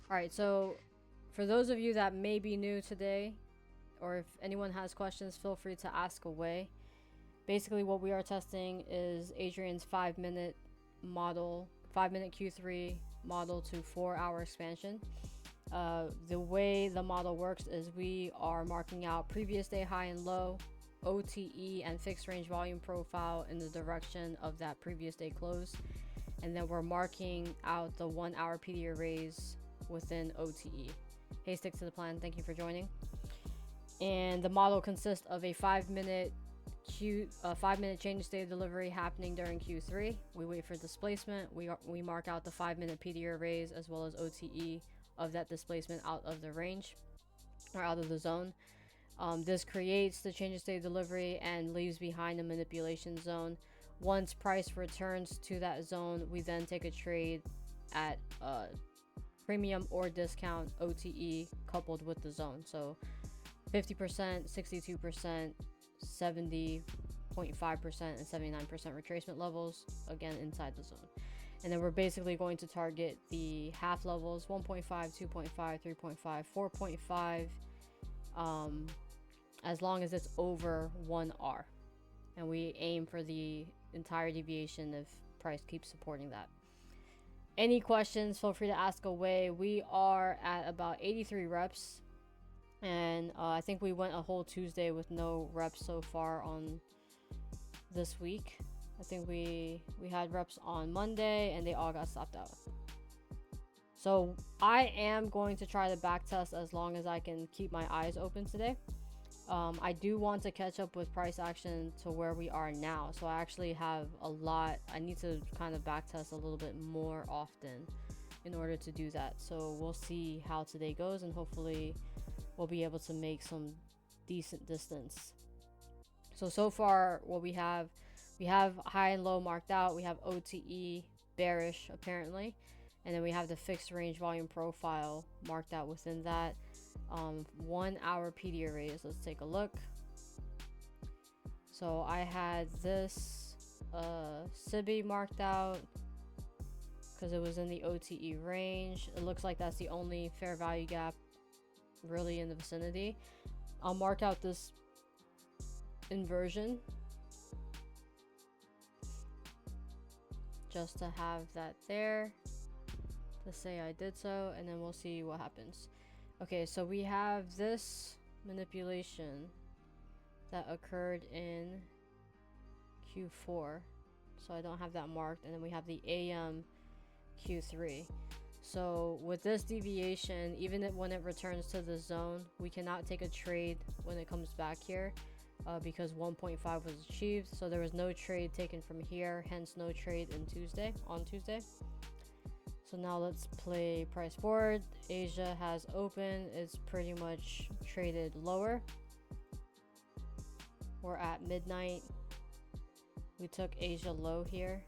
Alright, so for those of you that may be new today, or if anyone has questions, feel free to ask away. Basically, what we are testing is Adrian's 5-minute model, 5-minute Q3 model to 4-hour expansion. The way the model works is we are marking out previous day high and low, OTE, and fixed range volume profile in the direction of that previous day close. And then we're marking out the 1-hour PD arrays within OTE. Hey, stick to the plan. Thank you for joining. And the model consists of a 5-minute change of state of delivery happening during Q3. We wait for displacement. We mark out the 5-minute PD arrays as well as OTE of that displacement out of the range or out of the zone. This creates the change of state of delivery and leaves behind a manipulation zone. Once price returns to that zone, we then take a trade at premium or discount OTE coupled with the zone. So 50%, 62%, 70.5%, and 79% retracement levels, again inside the zone. And then we're basically going to target the half levels 1.5, 2.5, 3.5, 4.5, as long as it's over 1R. And we aim for the entire deviation if price keeps supporting that. Any questions, feel free to ask away. We are at about 83 reps. And I think we went a whole Tuesday with no reps so far on this week. I think we had reps on Monday and they all got stopped out. So I am going to try to backtest as long as I can keep my eyes open today. I do want to catch up with price action to where we are now. So I actually have a lot. I need to kind of backtest a little bit more often in order to do that. So we'll see how today goes, and hopefully we'll be able to make some decent distance. So far what we have high and low marked out. We have OTE bearish apparently, and then we have the fixed range volume profile marked out within that. 1-hour PD arrays, let's take a look. So I had this SIBI marked out because it was in the OTE range. It looks like that's the only fair value gap really in the vicinity. I'll mark out this inversion just to have that there to say I did so, and then we'll see what happens. Okay, so we have this manipulation that occurred in Q4, so I don't have that marked, and then we have the AM Q3. So with this deviation, even when it returns to the zone, we cannot take a trade when it comes back here because 1.5 was achieved. So there was no trade taken from here, hence no trade on Tuesday. So now let's play price forward. Asia has opened. It's pretty much traded lower. We're at midnight. We took Asia low here.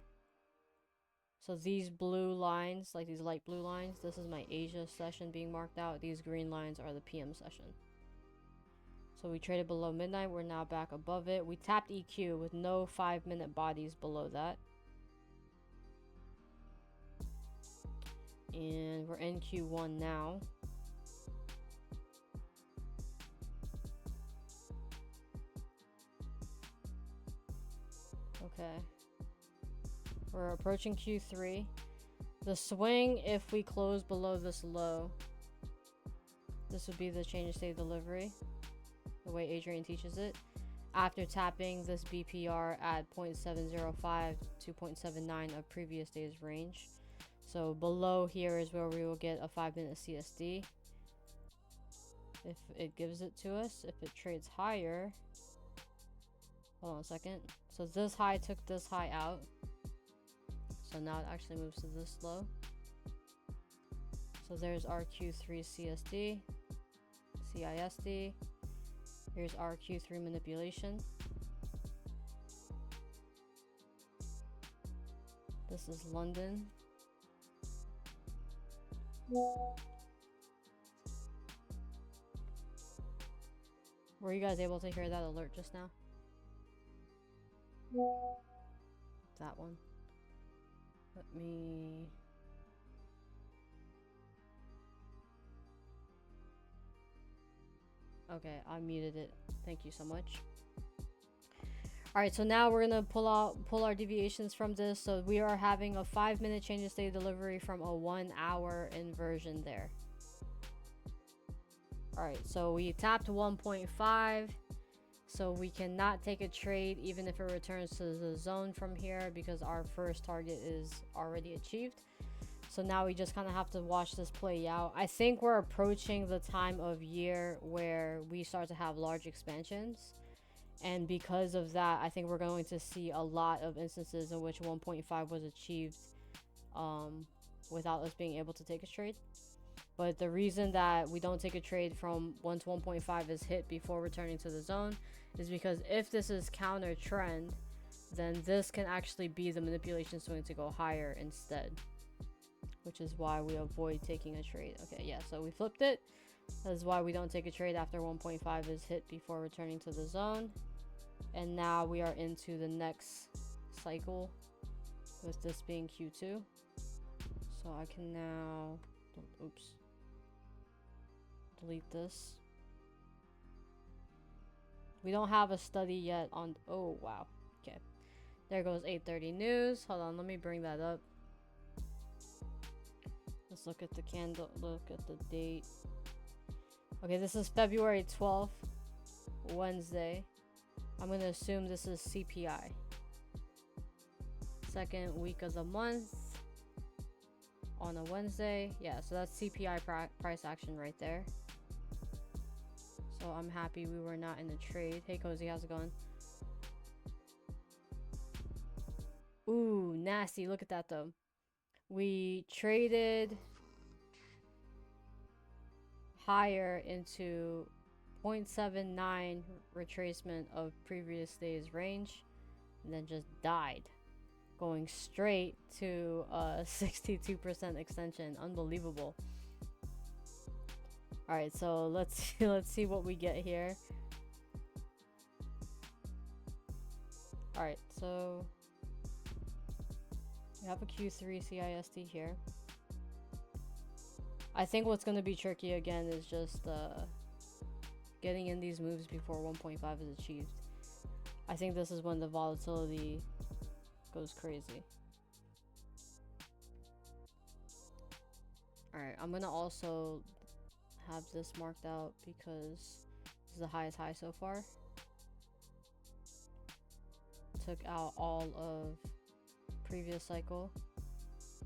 So these blue lines, like these light blue lines, this is my Asia session being marked out. These green lines are the PM session. So we traded below midnight. We're now back above it. We tapped EQ with no 5-minute bodies below that. And we're in Q1 now. Okay. We're approaching Q3. The swing, if we close below this low, this would be the change of state delivery, the way Adrian teaches it. After tapping this BPR at 0.705 to 0.79 of previous day's range. So below here is where we will get a 5-minute CSD. If it gives it to us, if it trades higher, hold on a second. So this high took this high out. So now it actually moves to this low. So there's our Q3 CSD, CISD. Here's our Q3 manipulation. This is London. Were you guys able to hear that alert just now? That one. Let me Okay, I muted it. Thank you so much. All right, so now we're gonna pull our deviations from this. So we are having a 5-minute change in state delivery from a 1-hour inversion there. All right, so we tapped 1.5. So we cannot take a trade even if it returns to the zone from here because our first target is already achieved. So now we just kind of have to watch this play out. I think we're approaching the time of year where we start to have large expansions. And because of that, I think we're going to see a lot of instances in which 1.5 was achieved without us being able to take a trade. But the reason that we don't take a trade from once 1.5 is hit before returning to the zone is because if this is counter trend, then this can actually be the manipulation swing to go higher instead, which is why we avoid taking a trade. Okay, yeah, so we flipped it. That is why we don't take a trade after 1.5 is hit before returning to the zone. And now we are into the next cycle with this being Q2. So I can now, oops, delete this. We don't have a study yet on, oh wow, okay. There goes 8:30 news. Hold on, let me bring that up. Let's look at the candle, look at the date. Okay, this is February 12th, Wednesday. I'm gonna assume this is CPI. Second week of the month on a Wednesday. Yeah, so that's CPI price action right there. So I'm happy we were not in the trade. Hey Cozy, how's it going? Ooh, nasty. Look at that though. We traded higher into 0.79 retracement of previous day's range and then just died, going straight to a 62% extension. Unbelievable. All right, so let's see what we get here. All right, so we have a Q3 CIST here. I think what's going to be tricky again is just getting in these moves before 1.5 is achieved. I think this is when the volatility goes crazy. All right, I'm going to also have this marked out because this is the highest high so far. Took out all of previous cycle,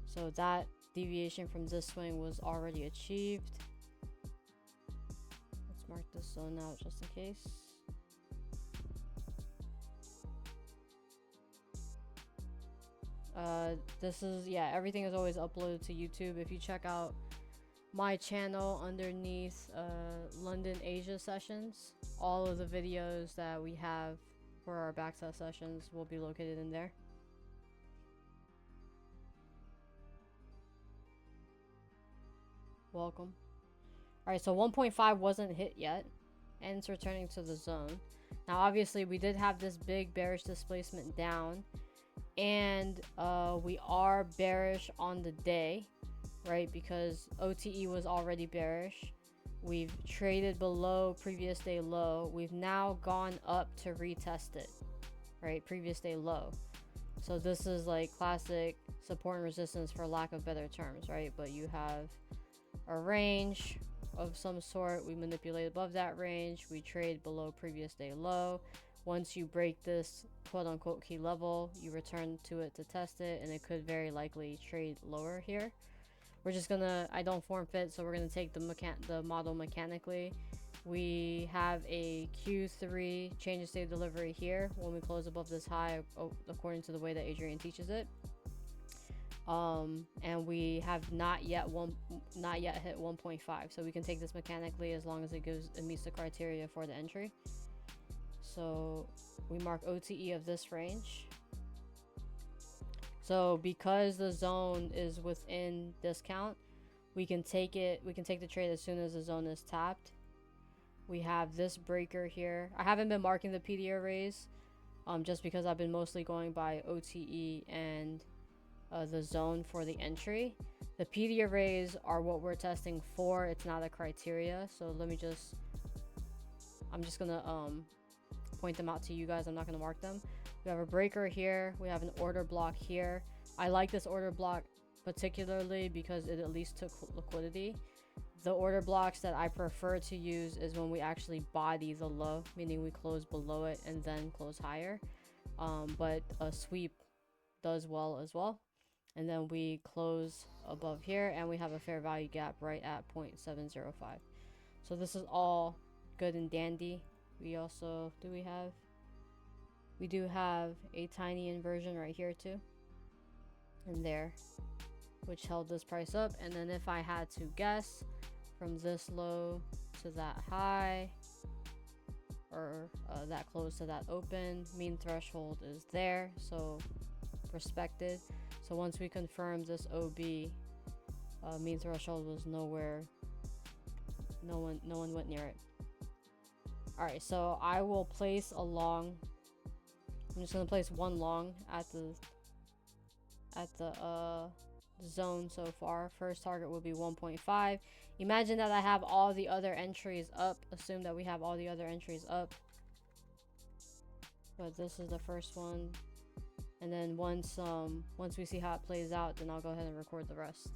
so that deviation from this swing was already achieved. Let's mark this zone out just in case. This is, yeah, everything is always uploaded to YouTube. If you check out my channel underneath London Asia sessions, all of the videos that we have for our backtest sessions will be located in there. Welcome. All right, so 1.5 wasn't hit yet and it's returning to the zone. Now obviously we did have this big bearish displacement down, and we are bearish on the day, right? Because OTE was already bearish. We've traded below previous day low. We've now gone up to retest it, right? Previous day low. So this is like classic support and resistance for lack of better terms, right? But you have a range of some sort. We manipulate above that range. We trade below previous day low. Once you break this quote unquote key level, you return to it to test it, and it could very likely trade lower here. We're just gonna, I don't form fit, so we're gonna take the model mechanically. We have a Q3 change of state delivery here when we close above this high, according to the way that Adrian teaches it. And we have not yet hit 1.5, so we can take this mechanically as long as it meets the criteria for the entry. So we mark OTE of this range. So because the zone is within discount, we can take the trade as soon as the zone is tapped. We have this breaker here. I haven't been marking the PD arrays just because I've been mostly going by OTE and the zone for the entry. The PD arrays are what we're testing for. It's not a criteria. So let me just I'm just gonna point them out to you guys. I'm not gonna mark them. We have a breaker here. We have an order block here. I like this order block particularly because it at least took liquidity. The order blocks that I prefer to use is when we actually body the low, meaning we close below it and then close higher. But a sweep does well as well. And then we close above here and we have a fair value gap right at 0.705. So this is all good and dandy. We also, we do have a tiny inversion right here too. And there, which held this price up. And then if I had to guess, from this low to that high, or that close to that open, mean threshold is there, so respected. So once we confirm this OB, mean threshold was nowhere, no one went near it. All right, so I will place a long. I'm just gonna place one long at the zone so far. First target will be 1.5. Imagine that I have all the other entries up. Assume that we have all the other entries up. But this is the first one. And then once we see how it plays out, then I'll go ahead and record the rest.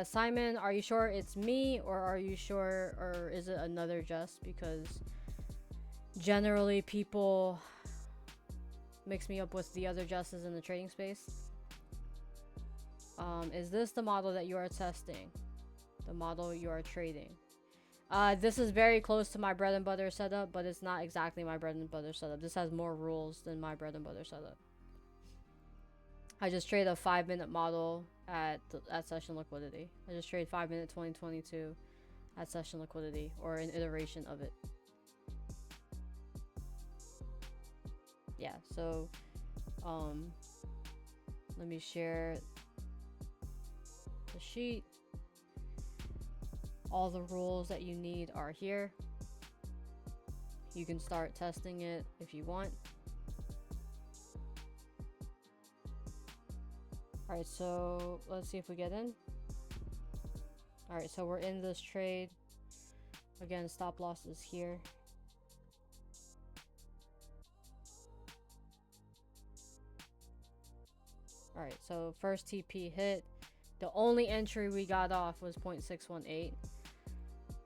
Simon, are you sure it's me, or are you sure, or is it another Jess? Because generally people mix me up with the other Jesses in the trading space. Is this the model that you are testing? The model you are trading? This is very close to my bread and butter setup, but it's not exactly my bread and butter setup. This has more rules than my bread and butter setup. I just trade a 5-minute model at session liquidity. I just trade 5-minute 2022 at session liquidity, or an iteration of it. Yeah, so let me share the sheet. All the rules that you need are here. You can start testing it if you want. All right, so let's see if we get in. All right, so we're in this trade. Again, stop loss is here. All right, so first TP hit. The only entry we got off was 0.618.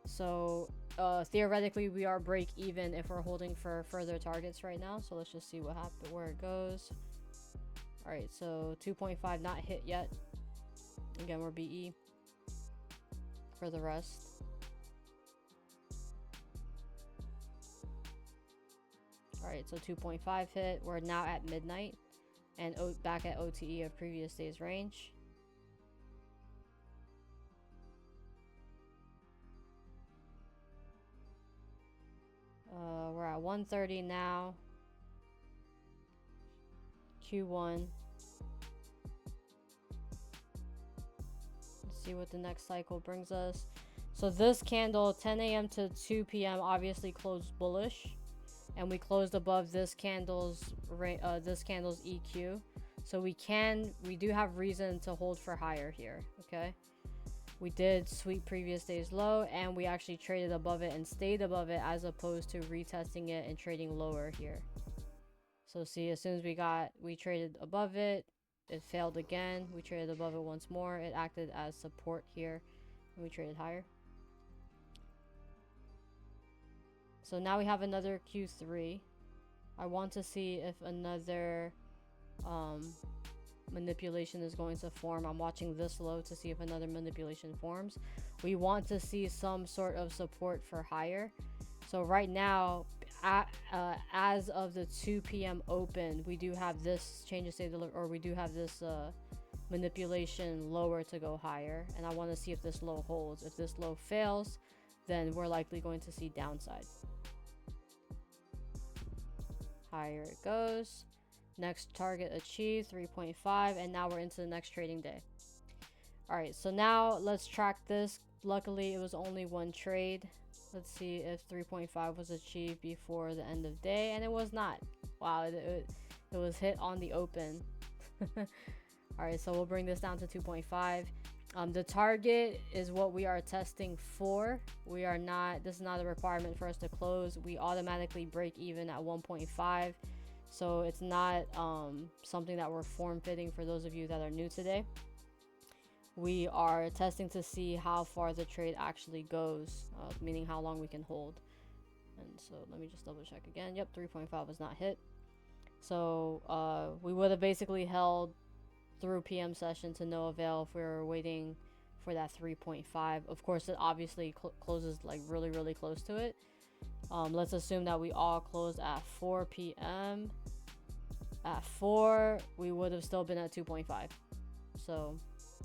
So theoretically, we are break even if we're holding for further targets right now. So let's just see what happens, where it goes. All right, so 2.5 not hit yet. Again, we're BE for the rest. All right, so 2.5 hit. We're now at midnight and back at OTE of previous day's range. We're at 130 now. Q1. Let's see what the next cycle brings us. So this candle, 10 a.m. to 2 p.m. obviously closed bullish, and we closed above this candle's EQ. So we do have reason to hold for higher here. Okay. We did sweep previous day's low, and we actually traded above it and stayed above it, as opposed to retesting it and trading lower here. So see, as soon as we traded above it, it failed again. We traded above it once more. It acted as support here, and we traded higher. So now we have another Q3. I want to see if another manipulation is going to form. I'm watching this low to see if another manipulation forms. We want to see some sort of support for higher. So right now, as of the 2 p.m. open, we do have this change of state, or we do have this manipulation lower to go higher, and I want to see if this low holds. If this low fails, then we're likely going to see downside. Higher it goes. Next target achieved, 3.5, and now we're into the next trading day. All right, so now let's track this. Luckily, it was only one trade. Let's see if 3.5 was achieved before the end of day, and it was not. Wow, it was hit on the open. All right, so we'll bring this down to 2.5. The target is what we are testing for. We are not, this is not a requirement for us to close. We automatically break even at 1.5. So it's not something that we're form fitting for those of you that are new today. We are testing to see how far the trade actually goes, meaning how long we can hold. And so let me just double check again. Yep, 3.5 was not hit. So we would have basically held through PM session to no avail if we were waiting for that 3.5. Of course, it obviously closes like really close to it. Let's assume that we all closed at 4 p.m. At 4, we would have still been at 2.5. So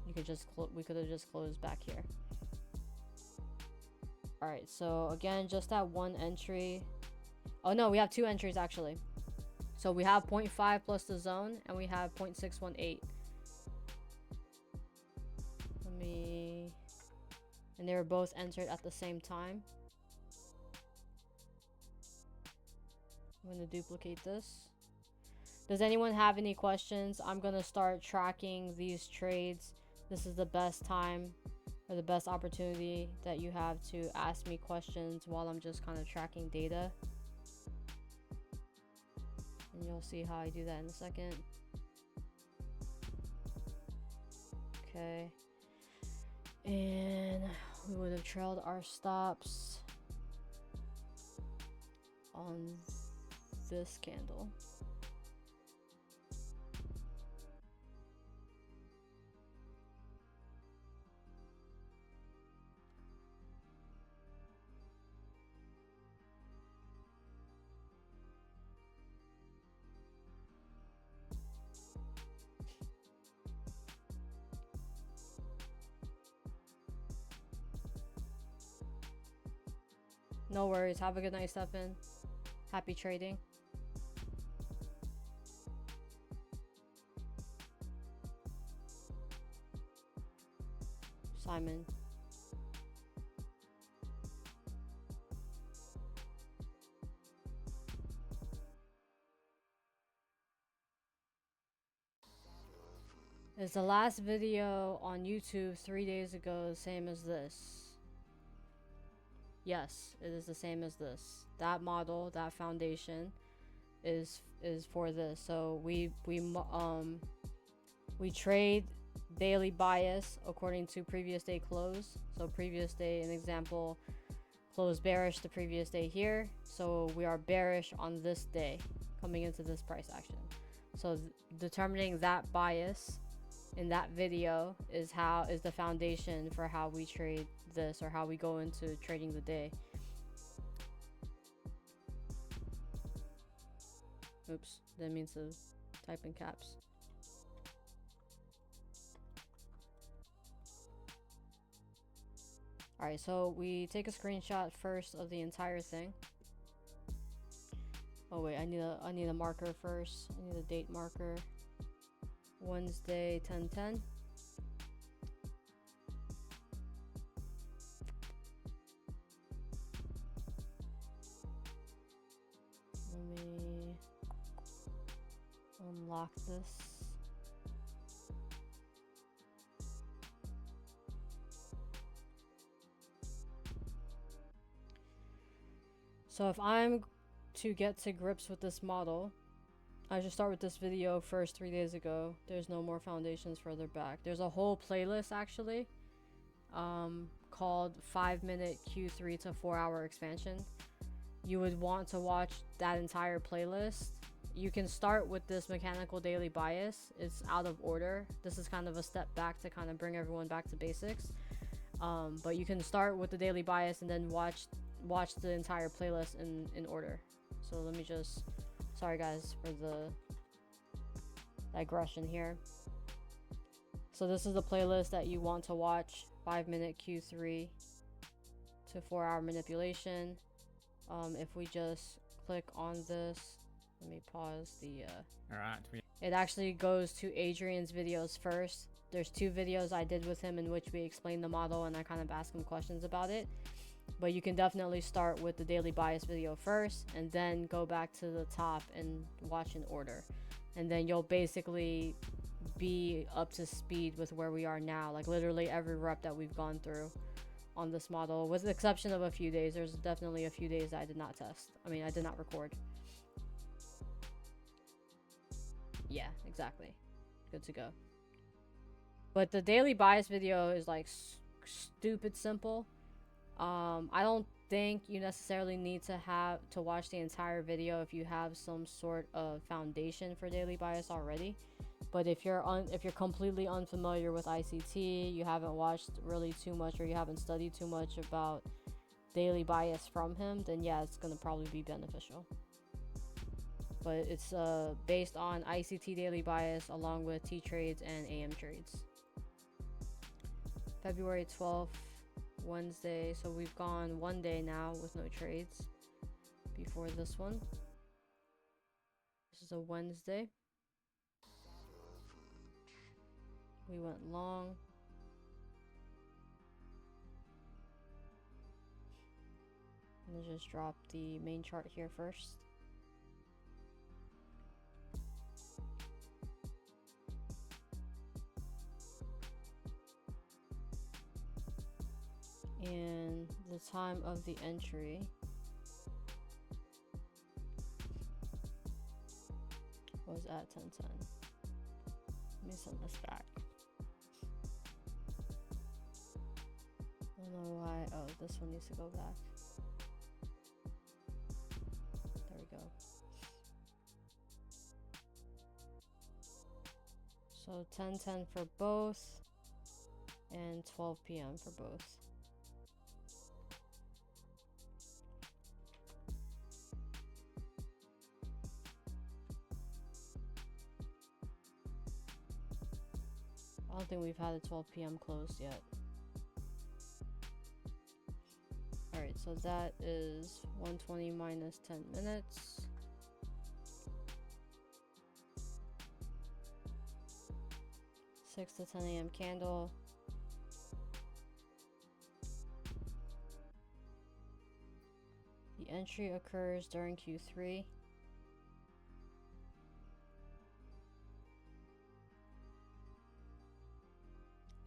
you could just we could have just closed back here. All right, so again, just that one entry. Oh no, we have 2 entries actually. So we have 0.5 plus the zone, and we have 0.618. And they were both entered at the same time. I'm going to duplicate this. Does anyone have any questions? I'm going to start tracking these trades. This is the best time or the best opportunity that you have to ask me questions while I'm just kind of tracking data. And you'll see how I do that in a second. Okay. And we would have trailed our stops on this candle. No worries. Have a good night, Stefan. Happy trading. Simon. Is the last video on YouTube 3 days ago the same as this? Yes, it is the same as this. That model, that foundation is for this. So we trade daily bias according to previous day close. So previous day, an example, closed bearish the previous day here. So we are bearish on this day coming into this price action. So determining that bias in that video is the foundation for how we trade this, or how we go into trading the day. Oops, didn't mean to type in caps. All right, so we take a screenshot first of the entire thing. Oh wait, I need a marker first. I need a date marker. Wednesday 10/10. Let me unlock this. So if I'm to get to grips with this model, I should start with this video first 3 days ago. There's no more foundations further back. There's a whole playlist actually called 5-minute Q3 to 4-hour expansion. You would want to watch that entire playlist. You can start with this mechanical daily bias. It's out of order. This is kind of a step back to kind of bring everyone back to basics. But you can start with the daily bias and then watch the entire playlist in order. So let me just, sorry guys for the digression here. So this is the playlist that you want to watch. 5-minute Q3 to 4-hour manipulation. If we just click on this, let me pause the all right, it actually goes to Adrian's videos first. There's 2 videos I did with him in which we explain the model and I kind of ask him questions about it. But you can definitely start with the daily bias video first and then go back to the top and watch in order. And then you'll basically be up to speed with where we are now. Like literally every rep that we've gone through on this model, with the exception of a few days. There's definitely a few days that I did not test. I mean, I did not record. Yeah, exactly. Good to go. But the daily bias video is like stupid simple. I don't think you necessarily need to watch the entire video if you have some sort of foundation for daily bias already. But if you're completely unfamiliar with ICT, you haven't watched really too much, or you haven't studied too much about daily bias from him, then yeah, it's gonna probably be beneficial. But it's based on ICT daily bias along with T trades and AM trades. February 12th, Wednesday. So we've gone one day now with no trades before this one. This is a Wednesday. We went long. I'm gonna just drop the main chart here first. And the time of the entry was at 10:10. Let me send this back. I don't know why. Oh, this one needs to go back. There we go. So 10:10 for both and 12 p.m. for both. I don't think we've had a 12 p.m. closed yet. Alright, so that is 120 minus 10 minutes. Six to 10 a.m. candle. The entry occurs during Q3.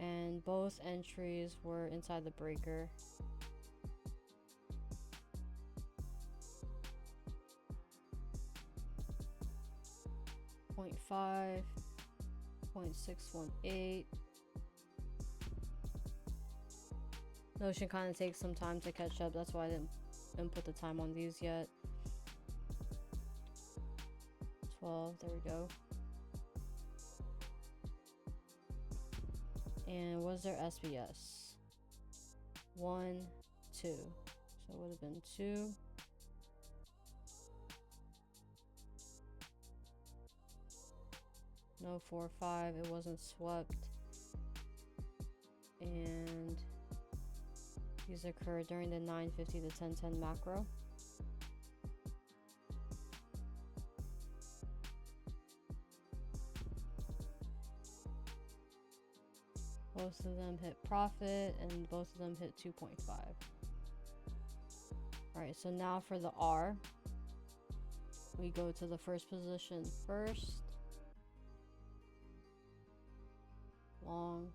And both entries were inside the breaker. Point 0.5, 0.618. Notion kind of takes some time to catch up. That's why I didn't input the time on these yet. 12, there we go. And was there SBS? 1, 2. So it would have been 2. No 4, 5. It wasn't swept. And these occurred during the 9:50 to 10:10 macro. Both of them hit profit, and both of them hit 2.5. Alright, so now for the R, we go to the first position first. Long.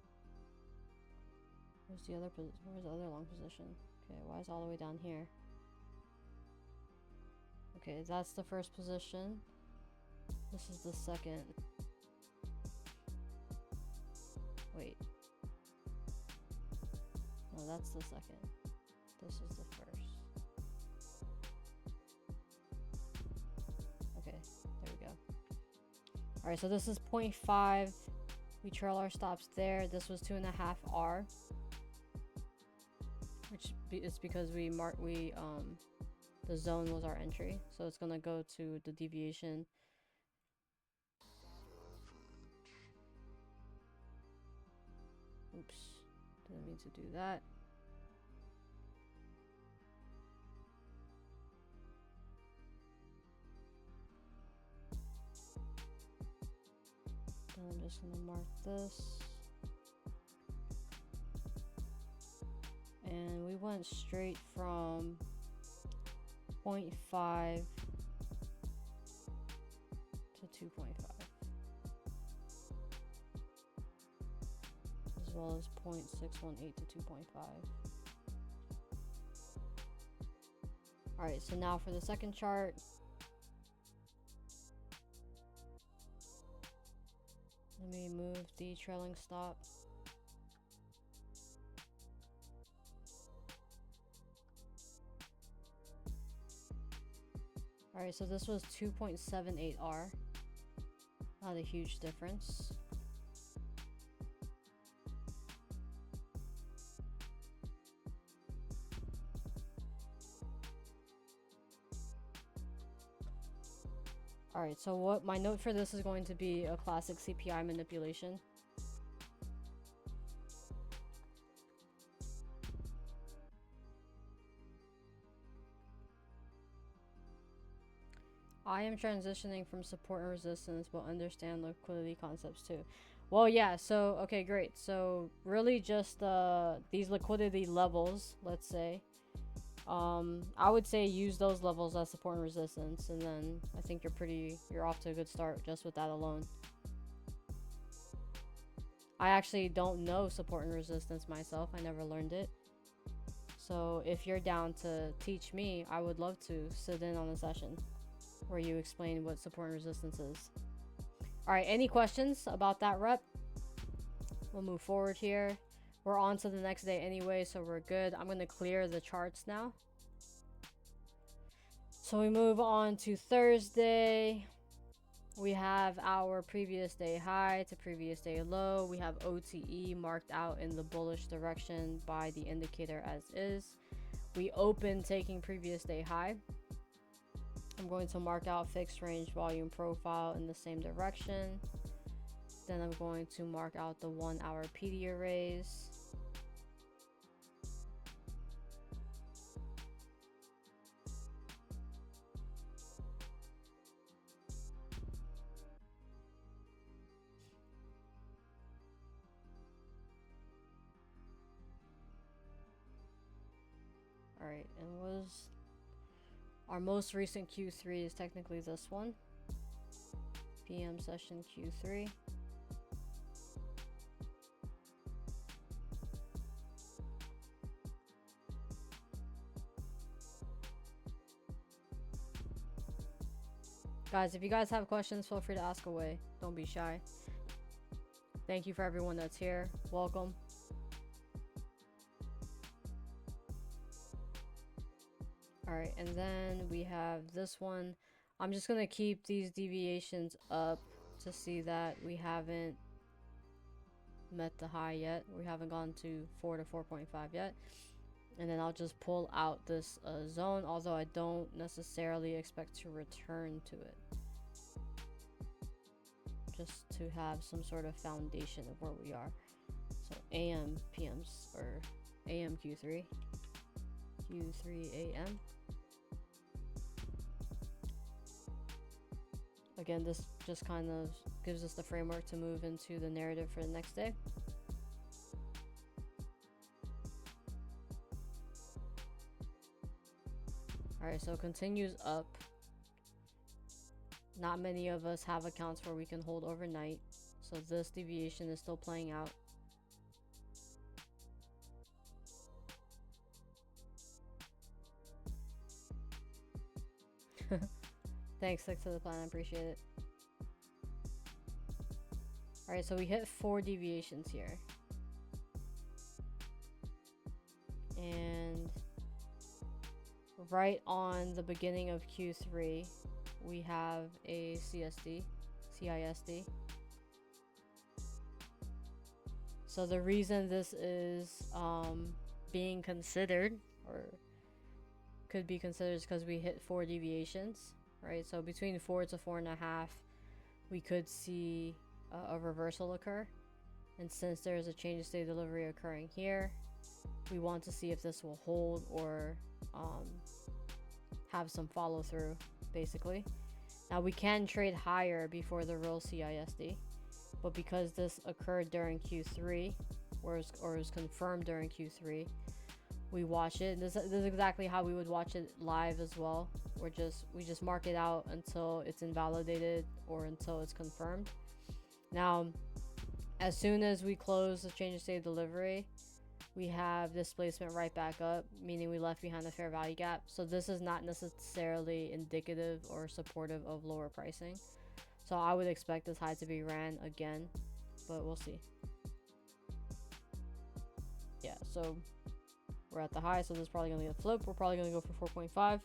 Where's the other long position? Okay, why is it all the way down here? Okay, that's the first position. This is the second. Wait. No, that's the second. This is the first. Okay, there we go. Alright, so this is 0.5. We trail our stops there. This was 2.5 R. Which is because the zone was our entry. So it's gonna go to the deviation. Oops. Didn't mean to do that. Then I'm just gonna mark this. And we went straight from 0.5 to 2.5. well as 0.618 to 2.5. Alright, so now for the second chart. Let me move the trailing stop. Alright, so this was 2.78R. Not a huge difference. Alright, so what my note for this is going to be a classic CPI manipulation. I am transitioning from support and resistance, but understand liquidity concepts too. Well, yeah, so, okay, great. So, really just these liquidity levels, let's say. I would say use those levels as support and resistance, and then I think you're off to a good start just with that alone. I actually don't know support and resistance myself. I never learned it. So if you're down to teach me, I would love to sit in on a session where you explain what support and resistance is. All right, any questions about that rep? We'll move forward here. We're on to the next day anyway, so we're good. I'm going to clear the charts now. So we move on to Thursday. We have our previous day high to previous day low. We have OTE marked out in the bullish direction by the indicator as is. We open taking previous day high. I'm going to mark out fixed range volume profile in the same direction. Then I'm going to mark out the 1 hour PD arrays. Alright, and was our most recent Q3 is technically this one. PM session Q3. Guys, if you guys have questions, feel free to ask away. Don't be shy. Thank you for everyone that's here. Welcome. Alright, and then we have this one. I'm just going to keep these deviations up to see that we haven't met the high yet. We haven't gone to 4 to 4.5 yet. And then I'll just pull out this zone, although I don't necessarily expect to return to it. Just to have some sort of foundation of where we are. So AM, PMs, or AM Q3. Q3 AM. Again, this just kind of gives us the framework to move into the narrative for the next day. Alright, so continues up. Not many of us have accounts where we can hold overnight, so this deviation is still playing out. Thanks, stick to the plan, I appreciate it. Alright, so we hit 4 deviations here. And right on the beginning of Q3, we have a CISD. So the reason this is being considered, or could be considered, is because we hit 4 deviations, right? So between 4 to 4.5, we could see a reversal occur. And since there's a change of state delivery occurring here, we want to see if this will hold or have some follow through, basically. Now we can trade higher before the real CISD, but because this occurred during Q3 or was confirmed during Q3, we watch it. This is exactly how we would watch it live as well. We just mark it out until it's invalidated or until it's confirmed. Now As soon as we close the change of state of delivery, we have displacement right back up, meaning we left behind the fair value gap. So this is not necessarily indicative or supportive of lower pricing. So I would expect this high to be ran again, but we'll see. Yeah, so we're at the high, so this is probably going to get a flip. We're probably going to go for 4.5.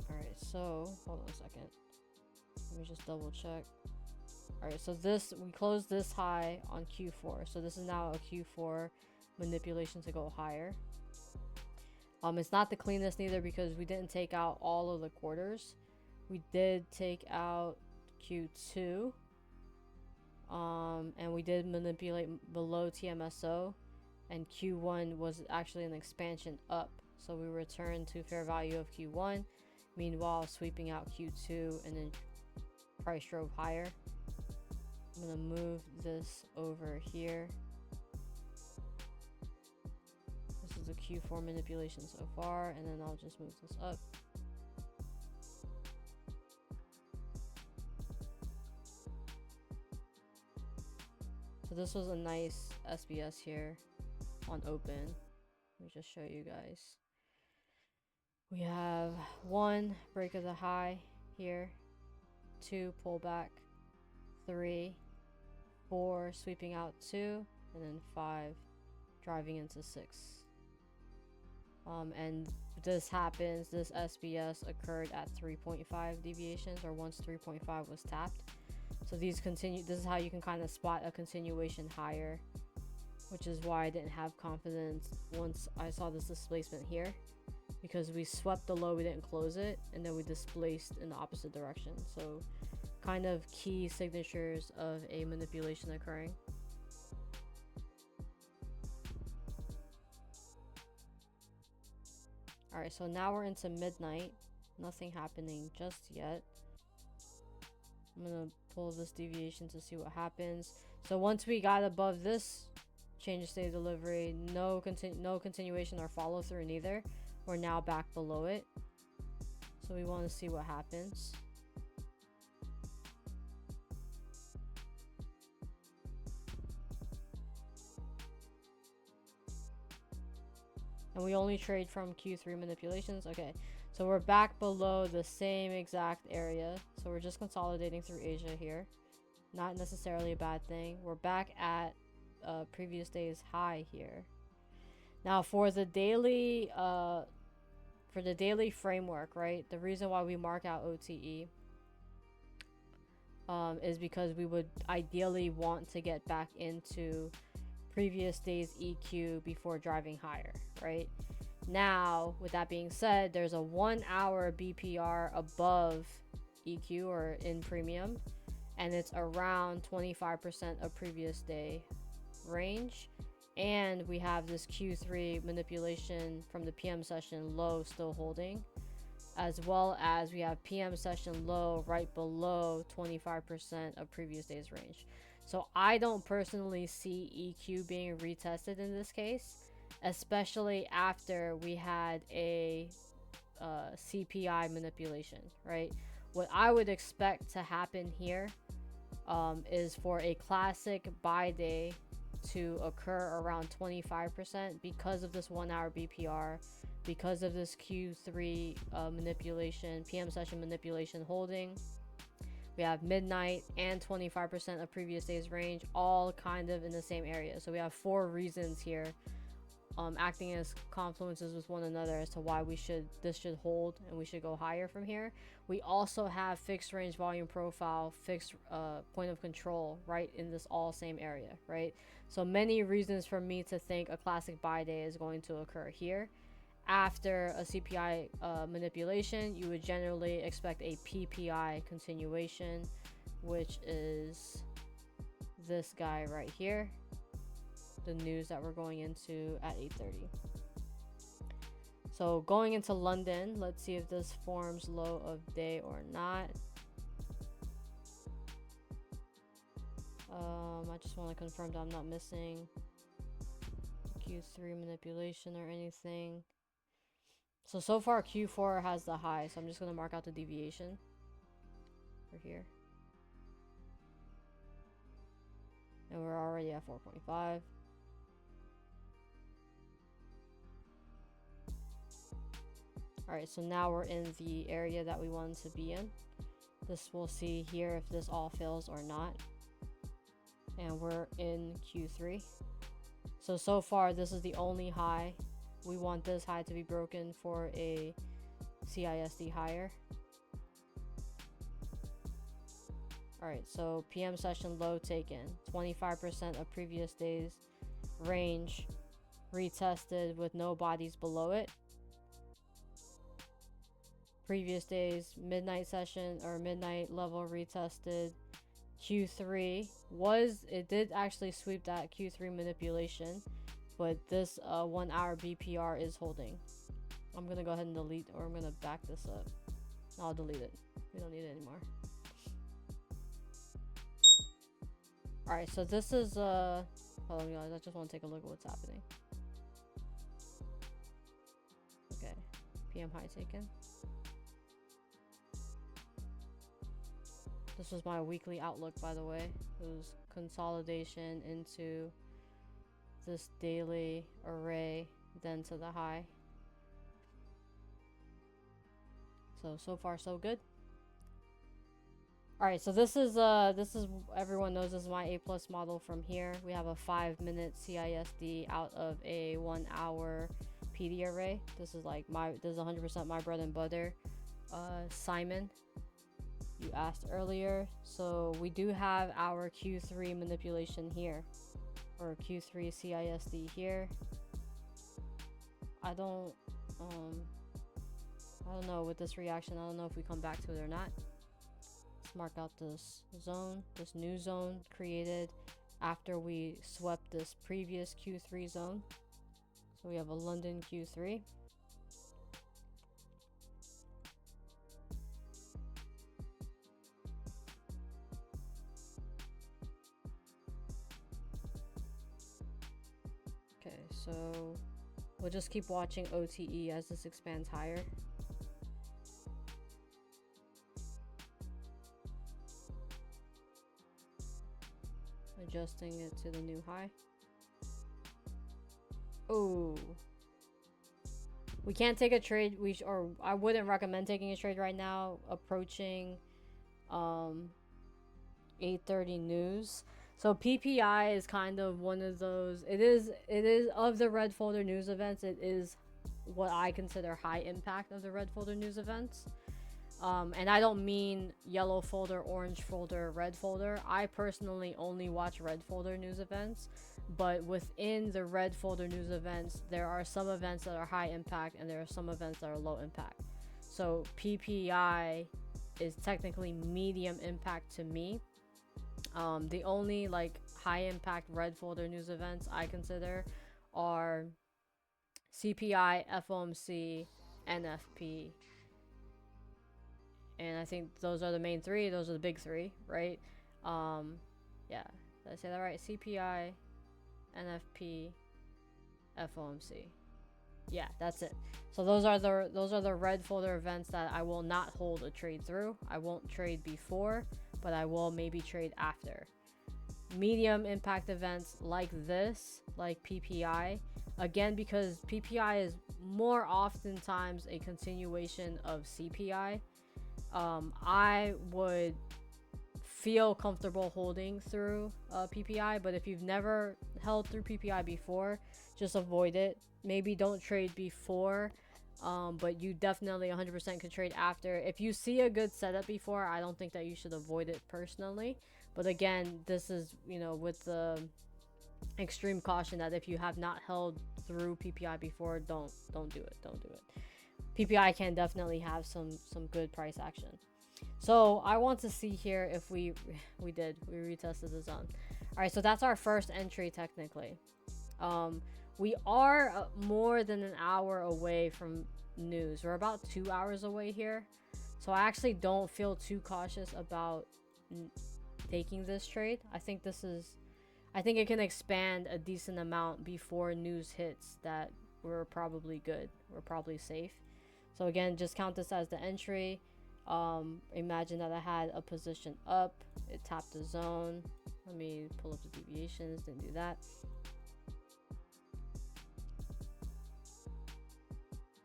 Alright, so hold on a second. Let me just double check. Alright, so we closed this high on Q4. So this is now a Q4 manipulation to go higher. It's not the cleanest neither because we didn't take out all of the quarters. We did take out Q2. And we did manipulate below TMSO. And Q1 was actually an expansion up. So we returned to fair value of Q1. Meanwhile, sweeping out Q2 and then price drove higher. I'm gonna move this over here. This is a Q4 manipulation so far, and then I'll just move this up. So this was a nice SBS here on open. Let me just show you guys. We have 1 break of the high here, 2 pullback, 3, 4 sweeping out 2, and then 5 driving into 6. And this happens, this SBS occurred at 3.5 deviations, or once 3.5 was tapped. So these continue. This is how you can kind of spot a continuation higher, which is why I didn't have confidence once I saw this displacement here, because we swept the low, we didn't close it, and then we displaced in the opposite direction. So kind of key signatures of a manipulation occurring. Alright, so now we're into midnight. Nothing happening just yet. I'm gonna pull this deviation to see what happens. So once we got above this change of state of delivery, no continuation or follow through neither. We're now back below it. So we want to see what happens. And we only trade from Q3 manipulations. Okay, so we're back below the same exact area. So we're just consolidating through Asia here. Not necessarily a bad thing. We're back at previous day's high here. Now for the daily framework, right? The reason why we mark out OTE is because we would ideally want to get back into previous day's EQ before driving higher, right? Now, with that being said, there's a 1 hour BPR above EQ or in premium, and it's around 25% of previous day range. And we have this Q3 manipulation from the PM session low still holding, as well as we have PM session low right below 25% of previous day's range. So I don't personally see EQ being retested in this case, especially after we had a CPI manipulation, right? What I would expect to happen here is for a classic buy day to occur around 25% because of this 1 hour BPR, because of this Q3 manipulation, PM session manipulation holding. We have midnight and 25% of previous day's range, all kind of in the same area. So we have 4 reasons here acting as confluences with one another as to why this should hold and we should go higher from here. We also have fixed range volume profile, fixed point of control right in this all same area, right? So many reasons for me to think a classic buy day is going to occur here. After a CPI manipulation, you would generally expect a PPI continuation, which is this guy right here, the news that we're going into at 8:30. So going into London, let's see if this forms low of day or not. I just want to confirm that I'm not missing Q3 manipulation or anything. So far Q4 has the high, so I'm just going to mark out the deviation for here. And we're already at 4.5. Alright, so now we're in the area that we wanted to be in. This we'll see here if this all fails or not. And we're in Q3. So far this is the only high. We want this high to be broken for a CISD higher. Alright, so PM session low taken. 25% of previous days. Range retested with no bodies below it. Previous days, midnight session or midnight level retested. Q3 it did actually sweep that Q3 manipulation, but this 1 hour BPR is holding. I'm gonna go ahead and delete, or I'm gonna back this up. I'll delete it. We don't need it anymore. Alright, so this is hold on guys, I just want to take a look at what's happening. Okay, PM high taken. This was my weekly outlook, by the way. It was consolidation into this daily array, then to the high. So far so good. Alright, so this is everyone knows this is my A+ model from here. We have a 5-minute CISD out of a 1 hour PD array. This is 100% my bread and butter. Simon, you asked earlier, so we do have our Q3 manipulation here, or Q3 CISD here. I don't know with this reaction. I don't know if we come back to it or not. Let's mark out this zone, this new zone created after we swept this previous Q3 zone. So we have a London Q3. Okay, so we'll just keep watching OTE as this expands higher. Adjusting it to the new high. Oh, we can't take a trade. Or I wouldn't recommend taking a trade right now. Approaching 8:30 news. So PPI is kind of one of those. It is of the red folder news events. It is what I consider high impact of the red folder news events. And I don't mean yellow folder, orange folder, red folder. I personally only watch red folder news events, but within the red folder news events, there are some events that are high impact and there are some events that are low impact. So PPI is technically medium impact to me. The only high impact red folder news events I consider are CPI, FOMC, NFP. And I think those are the main three. Those are the big three, right? Yeah, did I say that right? CPI, NFP, FOMC. Yeah, that's it. So those are the red folder events that I will not hold a trade through. I won't trade before, but I will maybe trade after. Medium impact events like this, like PPI, again, because PPI is more oftentimes a continuation of CPI. I would feel comfortable holding through PPI, but if you've never held through PPI before, just avoid it. Maybe don't trade before, but you definitely 100% could trade after. If you see a good setup before, I don't think that you should avoid it personally. But again, this is, with the extreme caution that if you have not held through PPI before, don't do it. Don't do it. PPI can definitely have some good price action. So I want to see here if we retested the zone. All right, so that's our first entry technically. We are more than an hour away from news. We're about 2 hours away here. So I actually don't feel too cautious about taking this trade. I think it can expand a decent amount before news hits that we're probably good. We're probably safe. So again, just count this as the entry. Imagine that I had a position up, it tapped the zone. Let me pull up the deviations, didn't do that.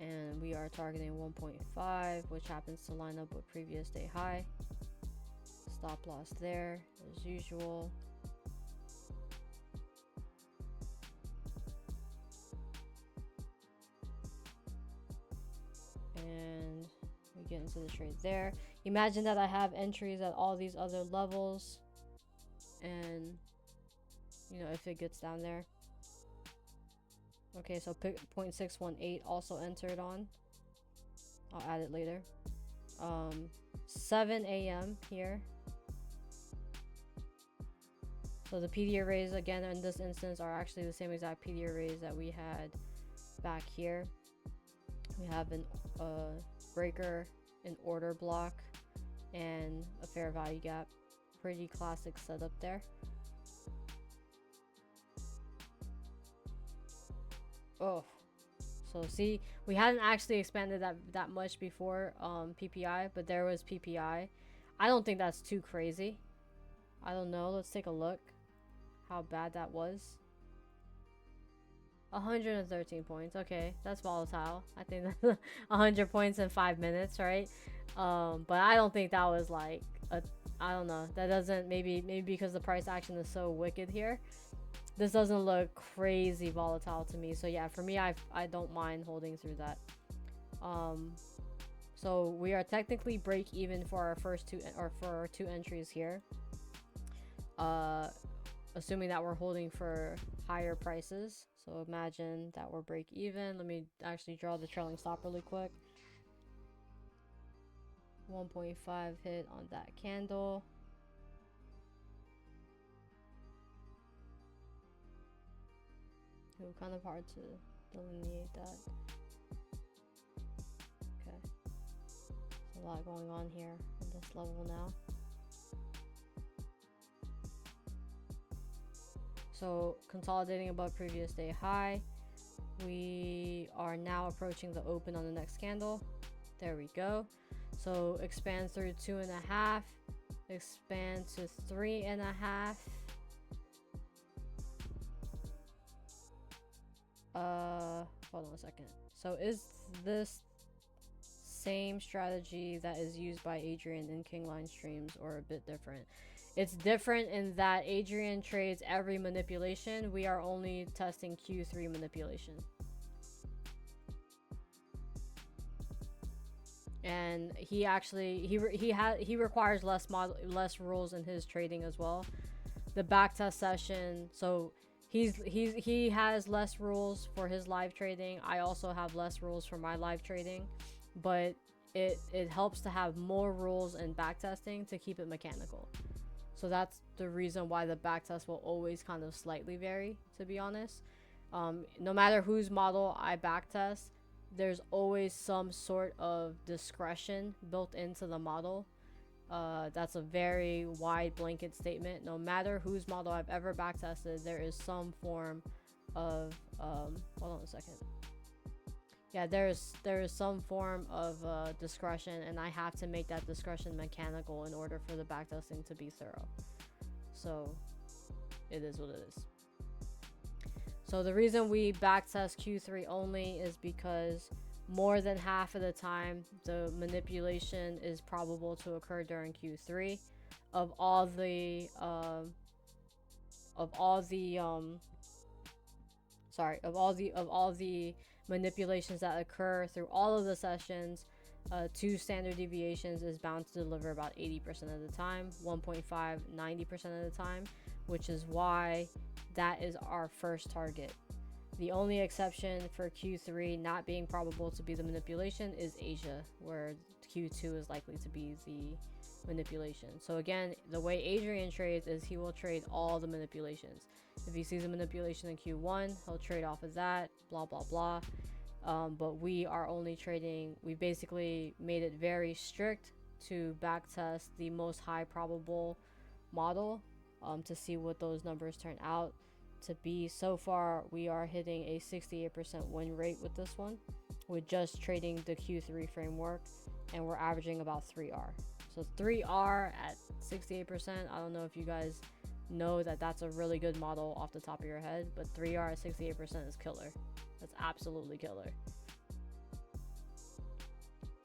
And we are targeting 1.5, which happens to line up with previous day high. Stop loss there as usual. And we get into the trade there. Imagine that I have entries at all these other levels, and you know, if it gets down there. Okay, so 0.618 also entered on. I'll add it later. 7 a.m. here. So the PD arrays again in this instance are actually the same exact PD arrays that we had back here. We have a breaker, an order block, and a fair value gap. Pretty classic setup there. Oh, so see, we hadn't actually expanded that much before PPI, but there was PPI. I don't think that's too crazy. I don't know. Let's take a look how bad that was. 113 points. Okay, that's volatile. I think that's 100 points in 5 minutes, right? But I don't think that was like a, I don't know. That doesn't, maybe because the price action is so wicked here, this doesn't look crazy volatile to me. So yeah, for me, I don't mind holding through that. So we are technically break even for our first two, or for our two entries here. Assuming that we're holding for higher prices. So imagine that we're break even. Let me actually draw the trailing stop really quick. 1.5 hit on that candle. Ooh, kind of hard to delineate that. Okay. There's a lot going on here at this level now. So consolidating above previous day high. We are now approaching the open on the next candle. There we go. So expand through 2.5, expand to 3.5. Hold on a second. So is this same strategy that is used by Adrian in Kingline streams, or a bit different? It's different in that Adrian trades every manipulation. We are only testing Q3 manipulation. And he actually he requires less rules in his trading as well. The backtest session, so he has less rules for his live trading. I also have less rules for my live trading, but it helps to have more rules in backtesting to keep it mechanical. So that's the reason why the backtest will always kind of slightly vary, to be honest. No matter whose model I backtest, there's always some sort of discretion built into the model. That's a very wide blanket statement. No matter whose model I've ever backtested, there is some form of hold on a second. Yeah, there is some form of discretion, and I have to make that discretion mechanical in order for the backtesting to be thorough. So it is what it is. So the reason we backtest Q3 only is because more than half of the time the manipulation is probable to occur during Q3. Of all the manipulations that occur through all of the sessions, 2 standard deviations is bound to deliver about 80% of the time, 1.5 90% of the time, which is why that is our first target. The only exception for Q3 not being probable to be the manipulation is Asia, where Q2 is likely to be the manipulation. So again, the way Adrian trades is he will trade all the manipulations. If he sees a manipulation in Q1, he'll trade off of that, blah blah blah. But we are only trading, we basically made it very strict to backtest the most high probable model to see what those numbers turn out. to be. So far, we are hitting a 68% win rate with this one, with just trading the Q3 framework, and we're averaging about 3R. So 3R at 68%, I don't know if you guys know that that's a really good model off the top of your head, but 3R at 68% is killer. That's absolutely killer.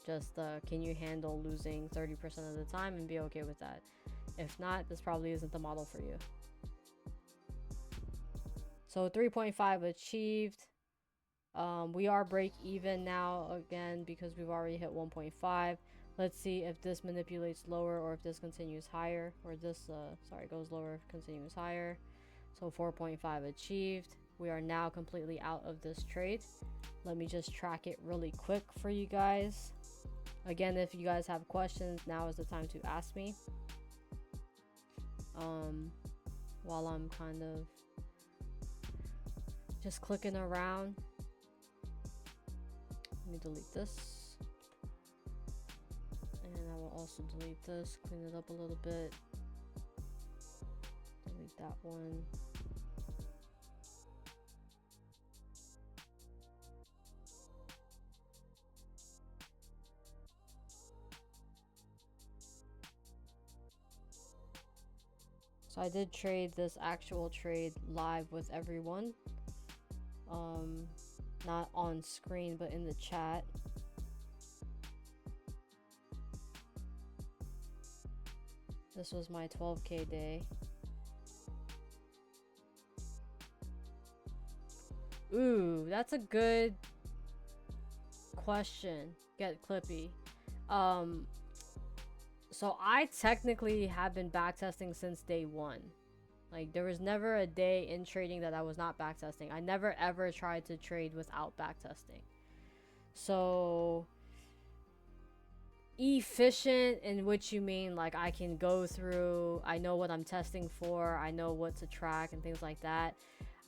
Just can you handle losing 30% of the time and be okay with that? If not, this probably isn't the model for you. So 3.5 achieved. We are break even now again because we've already hit 1.5. Let's see if this manipulates lower or if this continues higher, or this goes lower, continues higher. So 4.5 achieved. We are now completely out of this trade. Let me just track it really quick for you guys. Again, if you guys have questions, now is the time to ask me. While I'm kind of just clicking around. Let me delete this. And I will also delete this, clean it up a little bit. Delete that one. So I did trade this actual trade live with everyone. Not on screen, but in the chat. This was my 12K day. Ooh, that's a good question. Get Clippy. So I technically have been backtesting since day one. Like, there was never a day in trading that I was not backtesting. I never ever tried to trade without backtesting. So efficient in which you mean like I can go through, I know what I'm testing for, I know what to track and things like that.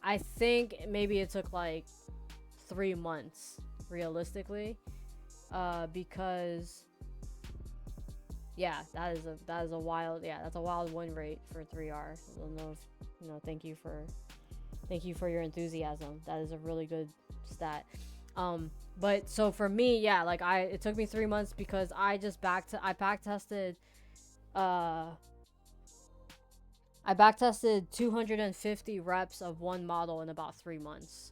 I think maybe it took like 3 months realistically, because yeah, that is a wild, yeah, that's a wild win rate for 3R. I don't know if, you know, thank you for your enthusiasm. That is a really good stat. But so for me, yeah, like it took me 3 months because I backtested 250 reps of one model in about 3 months.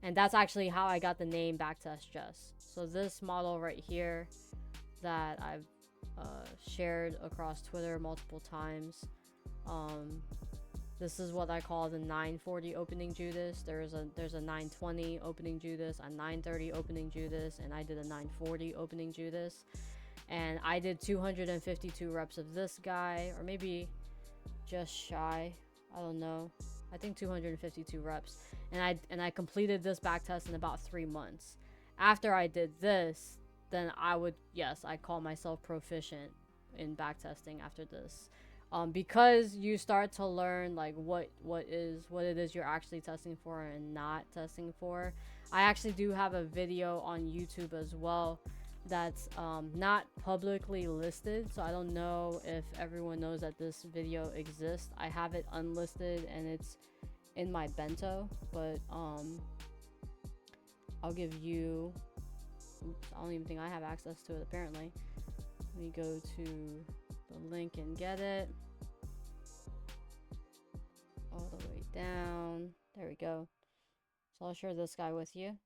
And that's actually how I got the name Backtest Jess. So this model right here that I've shared across Twitter multiple times, this is what I call the 940 opening Judas. There's a 920 opening Judas, a 930 opening Judas, and I did a 940 opening Judas. And I did 252 reps of this guy, or maybe just shy, I don't know, I think 252 reps, and I completed this backtest in about 3 months. After I did this, then I call myself proficient in backtesting after this, because you start to learn like what it is you're actually testing for and not testing for. I actually do have a video on YouTube as well that's not publicly listed, so I don't know if everyone knows that this video exists. I have it unlisted and it's in my bento, but I'll give you, oops, I don't even think I have access to it apparently. Let me go to the link and get it all the way down. There we go. So I'll share this guy with you.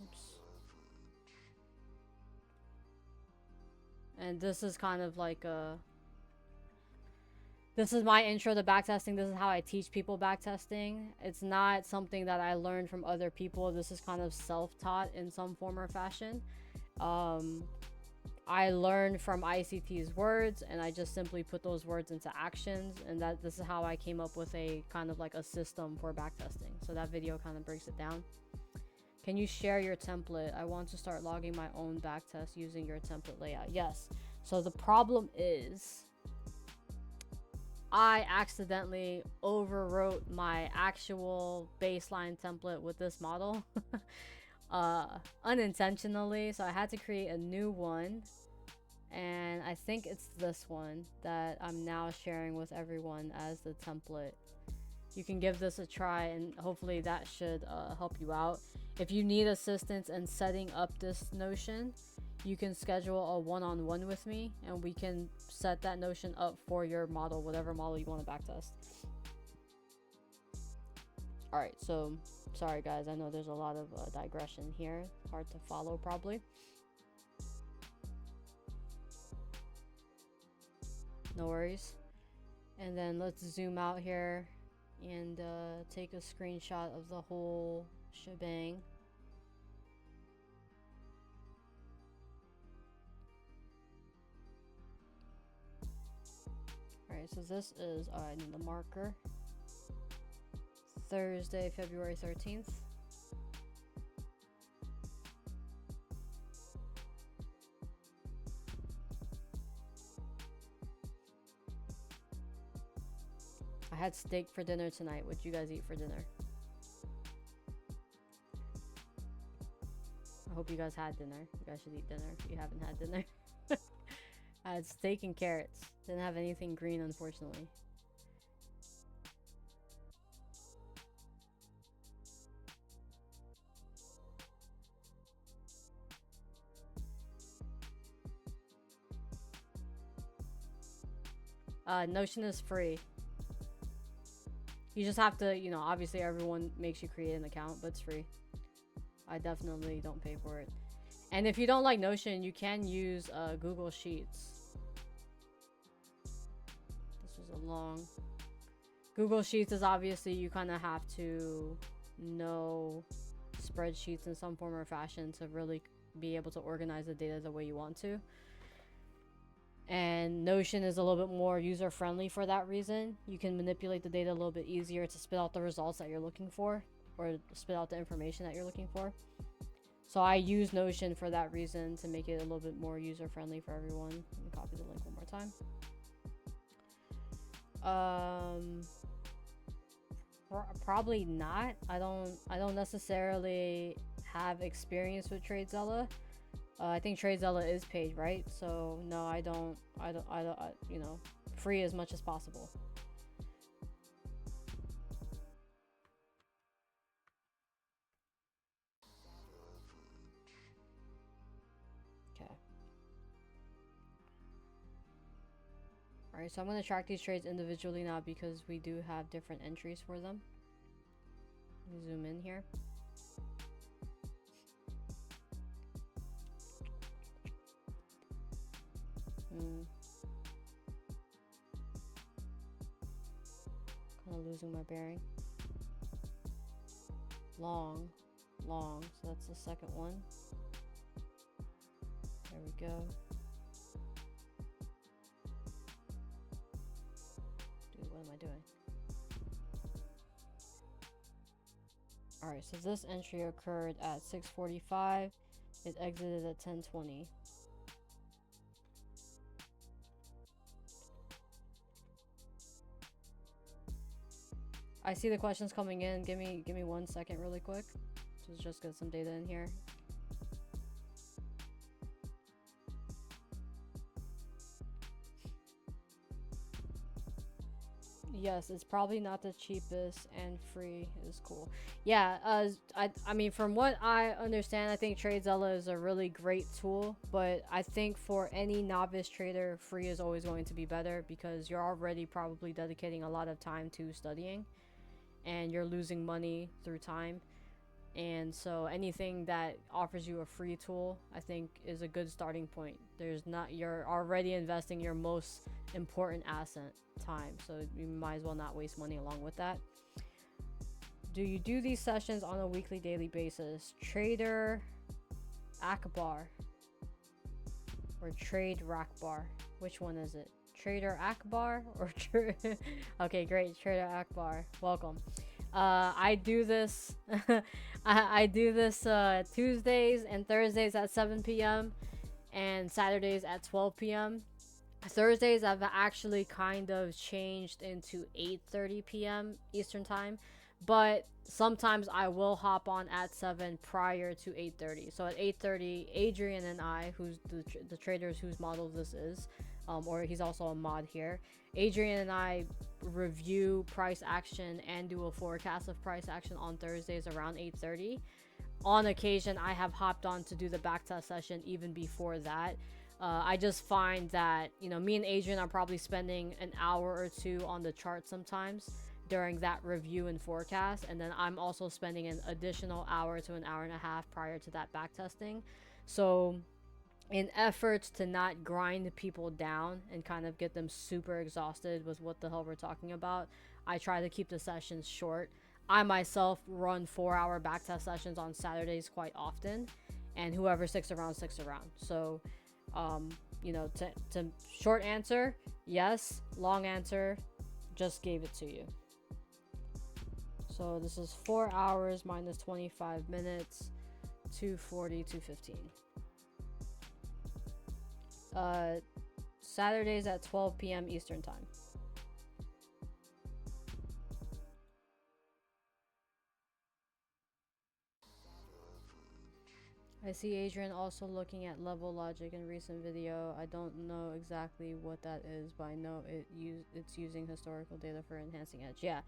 Oops. And this is kind of like this is my intro to backtesting. This is how I teach people backtesting. It's not something that I learned from other people. This is kind of self-taught in some form or fashion. I learned from ICT's words, and I just simply put those words into actions, and this is how I came up with a kind of like a system for backtesting. So that video kind of breaks it down. Can you share your template? I want to start logging my own backtest using your template layout. Yes. So the problem is I accidentally overwrote my actual baseline template with this model unintentionally. So I had to create a new one. And I think it's this one that I'm now sharing with everyone as the template. you can give this a try, and hopefully that should help you out. If you need assistance in setting up this Notion, you can schedule a one-on-one with me, and we can set that Notion up for your model, whatever model you want to backtest. Alright, so sorry guys, I know there's a lot of digression here, hard to follow probably. No worries. And then let's zoom out here and take a screenshot of the whole shebang. Alright, so this is, I need the marker. Thursday, February 13th. I had steak for dinner tonight. What'd you guys eat for dinner? I hope you guys had dinner. You guys should eat dinner if you haven't had dinner. I had steak and carrots. Didn't have anything green, unfortunately. Notion is free. You just have to, you know, obviously everyone makes you create an account, but it's free. I definitely don't pay for it. And if you don't like Notion, you can use Google Sheets. This was a long... Google Sheets is obviously, you kind of have to know spreadsheets in some form or fashion to really be able to organize the data the way you want to. And Notion is a little bit more user-friendly for that reason. You can manipulate the data a little bit easier to spit out the results that you're looking for, or spit out the information that you're looking for. So I use Notion for that reason, to make it a little bit more user-friendly for everyone. Let me copy the link one more time. Probably not. I don't necessarily have experience with TradeZella. I think TradeZella is paid, right? So no, I don't, you know, free as much as possible. Okay. Alright, so I'm going to track these trades individually now because we do have different entries for them. Let me zoom in here. Kind of losing my bearing. Long, so that's the second one. There we go. Dude, what am I doing? Alright, so this entry occurred at 6:45. It exited at 10:20. I see the questions coming in. Give me 1 second really quick. Just get some data in here. Yes, it's probably not the cheapest, and free is cool. Yeah, I mean, from what I understand, I think TradeZella is a really great tool, but I think for any novice trader, free is always going to be better because you're already probably dedicating a lot of time to studying, and you're losing money through time. And so anything that offers you a free tool, I think, is a good starting point. You're already investing your most important asset, time, so you might as well not waste money along with that. Do you do these sessions on a weekly, daily basis? Trader Akbar or Trade Rakbar? Which one is it? Trader Akbar or Okay, great. Trader Akbar, welcome. I do this I do this Tuesdays and Thursdays at 7 p.m. and Saturdays at 12 p.m. Thursdays I've actually kind of changed into 8:30 p.m. Eastern time, but sometimes I will hop on at 7 prior to 8:30. So at 8:30, Adrian and I, who's the traders whose model this is, or he's also a mod here. Adrian and I review price action and do a forecast of price action on Thursdays around 8:30. On occasion, I have hopped on to do the backtest session even before that. I just find that, you know, me and Adrian are probably spending an hour or two on the chart sometimes during that review and forecast, and then I'm also spending an additional hour to an hour and a half prior to that backtesting. So in efforts to not grind people down and kind of get them super exhausted with what the hell we're talking about, I try to keep the sessions short. I myself run 4-hour backtest sessions on Saturdays quite often, and whoever sticks around sticks around. So you know, to short answer, yes. Long answer, just gave it to you. So this is 4 hours minus 25 minutes, 240, 215. Saturdays at 12 p.m. Eastern time. I see Adrian also looking at level logic in recent video. I don't know exactly what that is, but I know it's using historical data for enhancing edge. Yeah.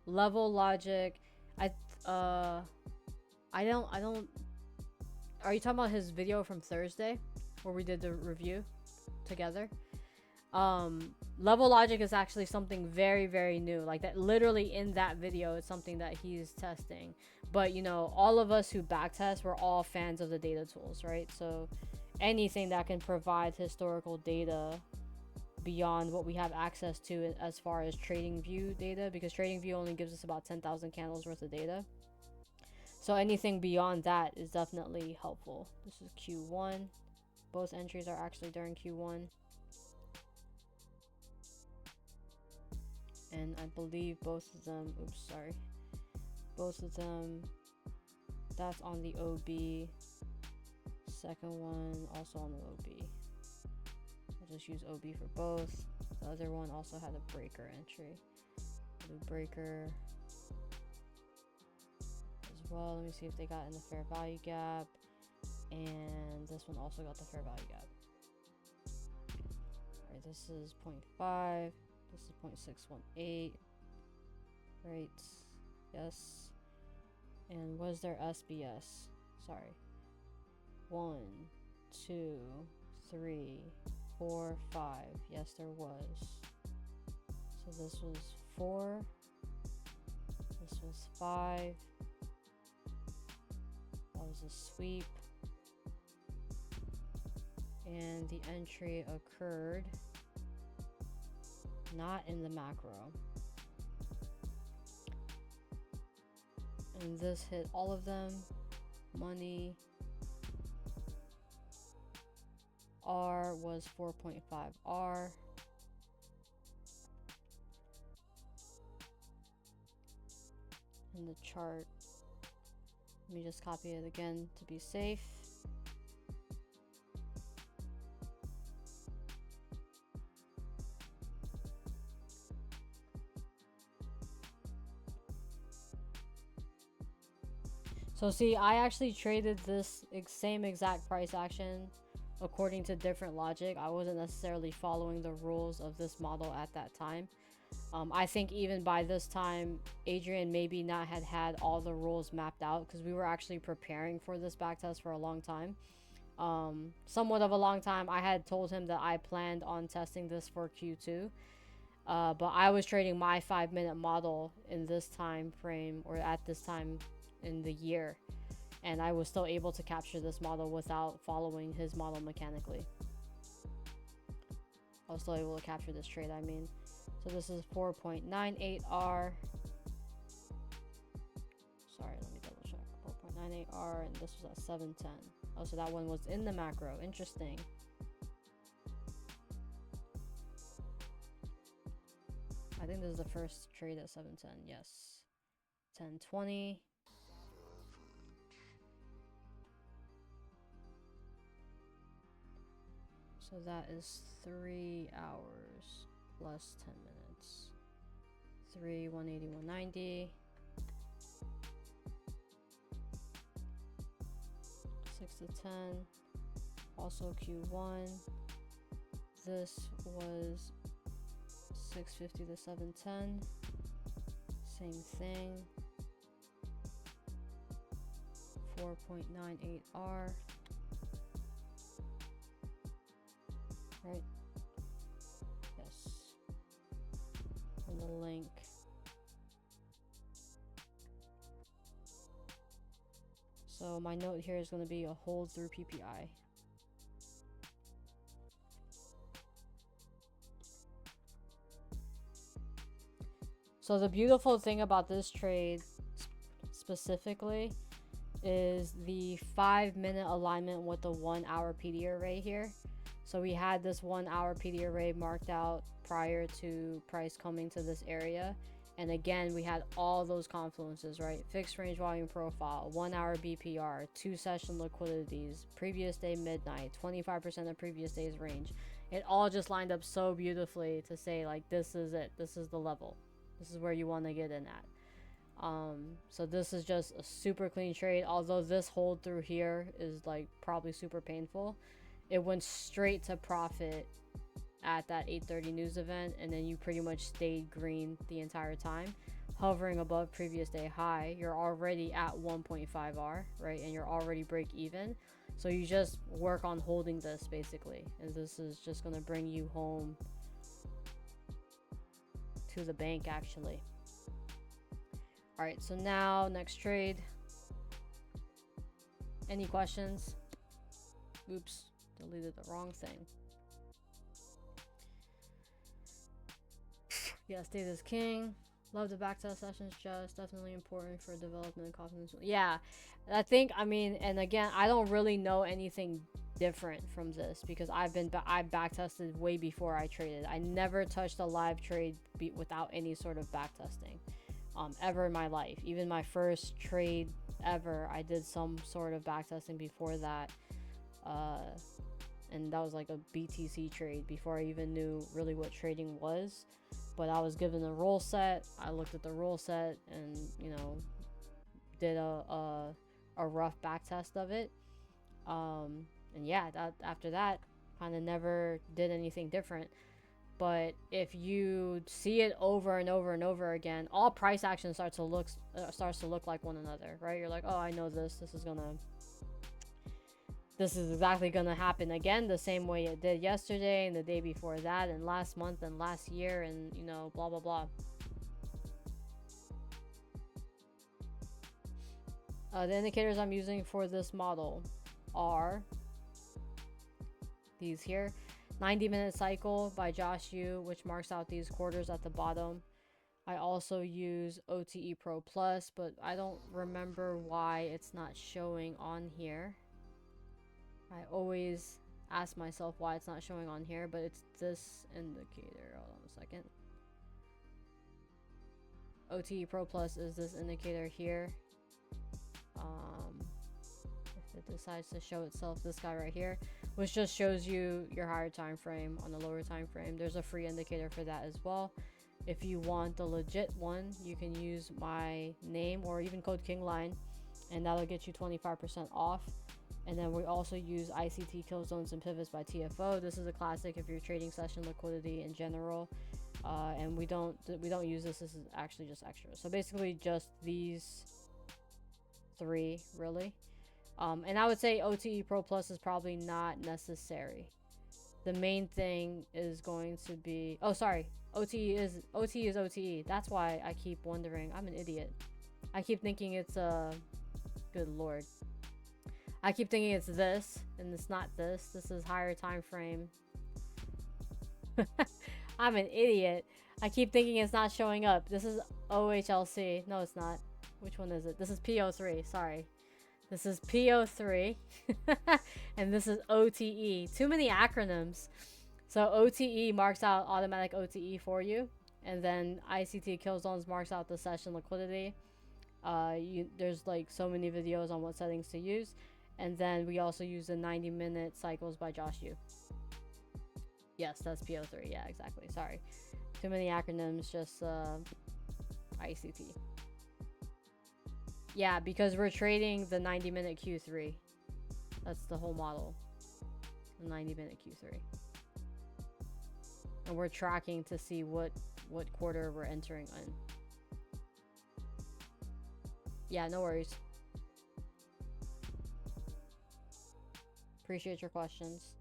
Level logic. I don't are you talking about his video from Thursday where we did the review together? Level logic is actually something very, very new. Like that, literally in that video, it's something that he's testing. But you know, all of us who backtest, we're all fans of the data tools, right? So anything that can provide historical data beyond what we have access to as far as TradingView data, because TradingView only gives us about 10,000 candles worth of data. So anything beyond that is definitely helpful. This is Q1. Both entries are actually during Q1. And I believe both of them, both of them, that's on the OB. Second one also on the OB. I'll just use OB for both. The other one also had a breaker entry. The breaker as well. Let me see if they got in the fair value gap. And this one also got the fair value gap. Alright, this is 0.5. This is 0.618. Right. Yes. And was there SBS? Sorry. 1, 2, 3, 4, 5. Yes, there was. So this was 4. This was 5. That was a sweep. And the entry occurred not in the macro. And this hit all of them. Money. R was 4.5 R. In the chart. Let me just copy it again to be safe. So see, I actually traded this same exact price action according to different logic. I wasn't necessarily following the rules of this model at that time. I think even by this time, Adrian maybe not had all the rules mapped out, because we were actually preparing for this backtest for a long time. Somewhat of a long time. I had told him that I planned on testing this for Q2. But I was trading my 5-minute model in this time frame, or at this time in the year, and I was still able to capture this model without following his model mechanically. I was still able to capture this trade, I mean. So this is 4.98 R. Sorry, let me double check. 4.98 R, and this was at 710. Oh, so that one was in the macro. Interesting. I think this is the first trade at 710. Yes. 1020. So that is 3 hours plus 10 minutes. 3, 180, 190. 6 to 10. Also Q1. this was 650 to 710. Same thing. 4.98R. Right? Yes. And the link. So my note here is going to be a hold through PPI. So the beautiful thing about this trade specifically is the 5-minute alignment with the 1 hour PD array here. So we had this 1 hour PD array marked out prior to price coming to this area. And again, we had all those confluences, right? Fixed range volume profile, 1 hour BPR, 2 session liquidities, previous day midnight, 25% of previous day's range. It all just lined up so beautifully to say, like, this is it. This is the level. This is where you want to get in at. So this is just a super clean trade. Although this hold through here is like probably super painful, it went straight to profit at that 8:30 news event, and then you pretty much stayed green the entire time, hovering above previous day high. You're already at 1.5R, right? And you're already break even. So you just work on holding this basically, and this is just going to bring you home to the bank actually. All right, so now next trade. Any questions? Oops, deleted the wrong thing. Yes, data is king. Love the backtest sessions, Jess. Definitely important for development and confidence. Yeah, I think, I mean, and again, I don't really know anything different from this because I backtested way before I traded. I never touched a live trade without any sort of backtesting ever in my life. Even my first trade ever, I did some sort of backtesting before that, and that was like a BTC trade before I even knew really what trading was. But I was given a roll set. I looked at the roll set and, you know, did a rough backtest of it. And yeah, after that, kind of never did anything different. But if you see it over and over and over again, all price action starts to look like one another, right? You're like, oh, I know this. This is exactly gonna happen again, the same way it did yesterday and the day before that and last month and last year and, you know, blah blah blah. The indicators I'm using for this model are these here. 90-minute cycle by Josh Yu, which marks out these quarters at the bottom. I also use OTE Pro Plus, but I don't remember why it's not showing on here. I always ask myself why it's not showing on here, but it's this indicator. Hold on a second. OTE Pro Plus is this indicator here. If it decides to show itself, this guy right here, which just shows you your higher time frame on the lower time frame. There's a free indicator for that as well. If you want the legit one, you can use my name or even code Kingline, and that'll get you 25% off. And then we also use ICT kill zones and pivots by TFO. This is a classic if you're trading session liquidity in general, and we don't use this. This is actually just extra. So basically, just these three really. And I would say OTE Pro Plus is probably not necessary. The main thing is going to be, oh sorry, OTE is OTE. That's why I keep wondering. I'm an idiot. I keep thinking it's good lord. I keep thinking it's this, and it's not this. This is higher time frame. I'm an idiot. I keep thinking it's not showing up. This is OHLC. No, it's not. Which one is it? This is PO3. Sorry. This is PO3. And this is OTE. Too many acronyms. So OTE marks out automatic OTE for you. And then ICT kill zones marks out the session liquidity. There's like so many videos on what settings to use. And then we also use the 90-minute cycles by Josh Yu. Yes, that's PO3. Yeah, exactly. Sorry. Too many acronyms, just ICT. Yeah, because we're trading the 90-minute Q3. That's the whole model. The 90-minute Q3. and we're tracking to see what quarter we're entering in. Yeah, no worries. Appreciate your questions.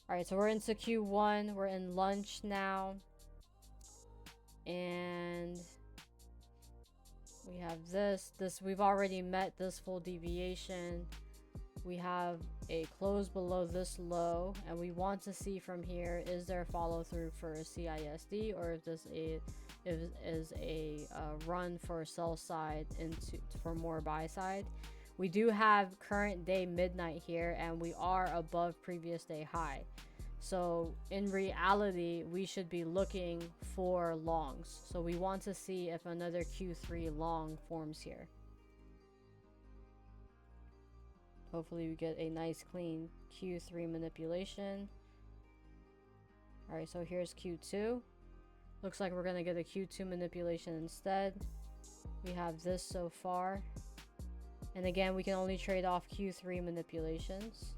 All right, so we're into Q1. We're in lunch now. And we have this. We've already met this full deviation. We have a close below this low, and we want to see from here, is there follow through for a CISD, or if this is a run for sell side for more buy side. We do have current day midnight here, and we are above previous day high. So in reality, we should be looking for longs. So we want to see if another Q3 long forms here. Hopefully we get a nice clean Q3 manipulation. All right, so here's Q2. Looks like we're gonna get a Q2 manipulation instead. We have this so far. And again, we can only trade off Q3 manipulations.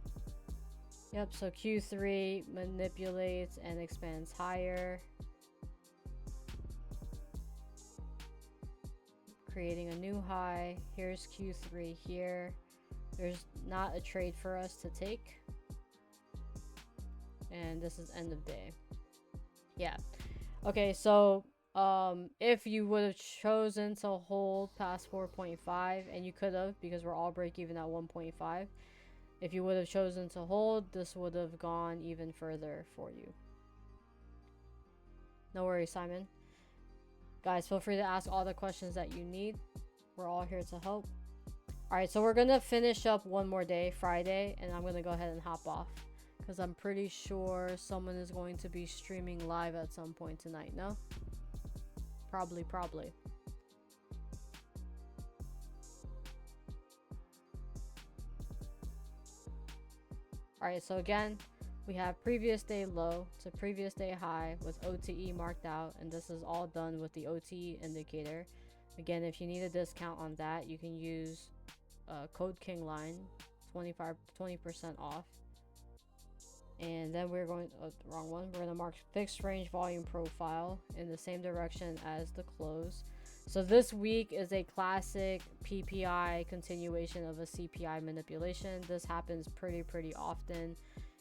Yep, so Q3 manipulates and expands higher, creating a new high. Here's Q3 here. There's not a trade for us to take. And this is end of day. Yeah. Okay, so if you would have chosen to hold past 4.5, and you could have, because we're all break even at 1.5. If you would have chosen to hold, this would have gone even further for you. No worries, Simon. Guys, feel free to ask all the questions that you need. We're all here to help. Alright, so we're going to finish up one more day, Friday, and I'm going to go ahead and hop off. Because I'm pretty sure someone is going to be streaming live at some point tonight, no? Probably. Alright, so again, we have previous day low to previous day high with OTE marked out, and this is all done with the OTE indicator. Again, if you need a discount on that, you can use code Kingline, 20% off. And then we're going, wrong one, we're going to mark fixed range volume profile in the same direction as the close. So this week is a classic PPI continuation of a CPI manipulation. This happens pretty often.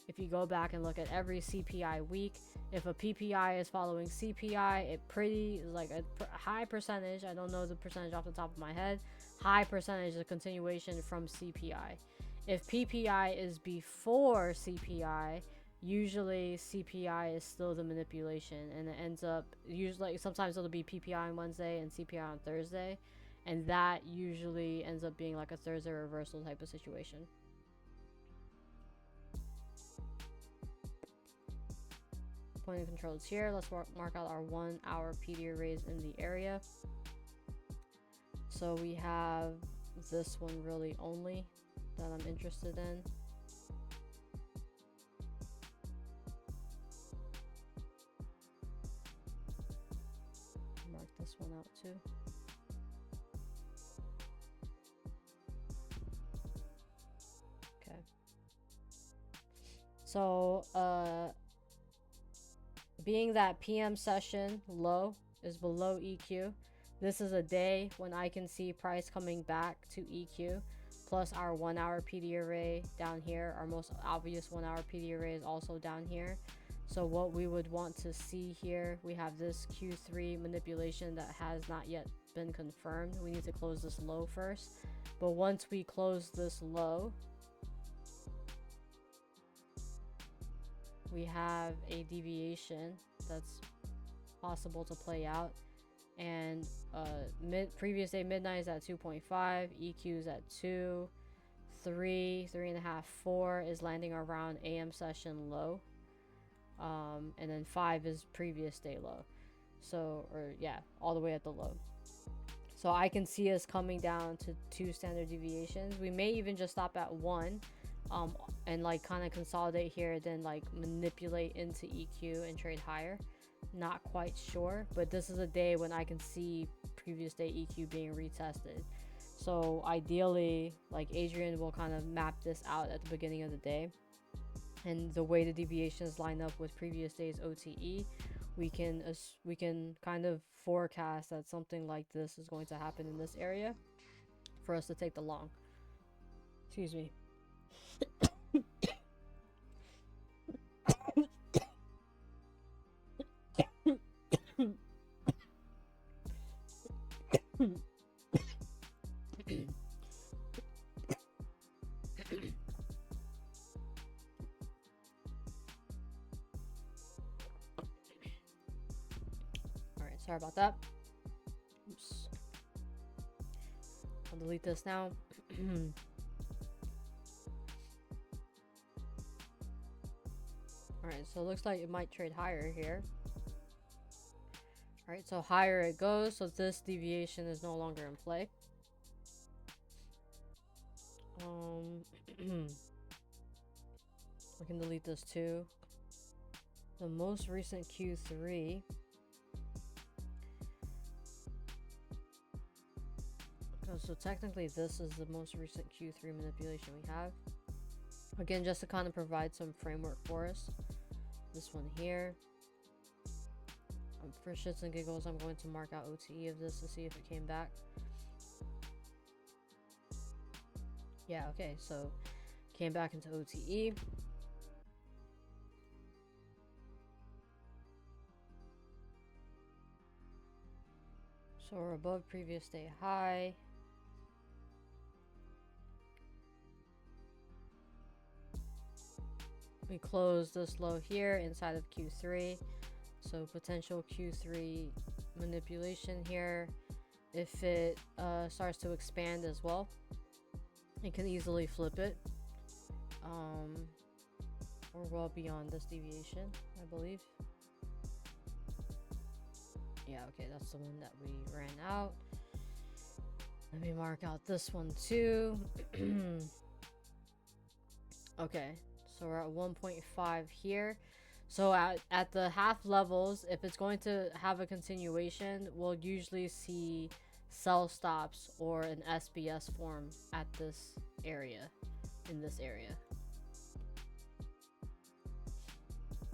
If you go back and look at every CPI week, if a PPI is following CPI, it like a high percentage, I don't know the percentage off the top of my head, high percentage of continuation from CPI. If PPI is before CPI, usually CPI is still the manipulation, and it ends up usually, sometimes it'll be PPI on Wednesday and CPI on Thursday, and that usually ends up being like a Thursday reversal type of situation. Point of control is here. Let's mark out our 1 hour PD arrays in the area. So we have this one really only that I'm interested in. Mark this one out too. Okay. So being that PM session low is below EQ, this is a day when I can see price coming back to EQ, plus our 1 hour PD array down here. Our most obvious 1 hour PD array is also down here. So what we would want to see here, we have this Q3 manipulation that has not yet been confirmed. We need to close this low first. But once we close this low, we have a deviation that's possible to play out. And previous day midnight is at 2.5, EQ is at 2, 3.5, 4 is landing around AM session low, and then 5 is previous day low. So, or yeah, all the way at the low. So I can see us coming down to 2 standard deviations. We may even just stop at 1, and like kind of consolidate here, then like manipulate into EQ and trade higher. Not quite sure, but this is a day when I can see previous day EQ being retested. So ideally, like Adrian will kind of map this out at the beginning of the day. and the way the deviations line up with previous days OTE, we can kind of forecast that something like this is going to happen in this area for us to take the long. Excuse me. Alright, sorry about that. Oops. I'll delete this now. Alright, so it looks like it might trade higher here. Alright, so higher it goes, so this deviation is no longer in play. We can delete this too. The most recent Q3. So technically this is the most recent Q3 manipulation we have. Again, just to kind of provide some framework for us. This one here. For shits and giggles, I'm going to mark out OTE of this to see if it came back. Yeah, okay, so came back into OTE. So we're above previous day high. We close this low here inside of Q3. So potential Q3 manipulation here. If it starts to expand as well, it can easily flip it. We're well beyond this deviation, I believe. Yeah, okay, that's the one that we ran out. Let me mark out this one too. Okay, so we're at 1.5 here. So at the half levels, if it's going to have a continuation, we'll usually see sell stops or an SBS form at this area, in this area.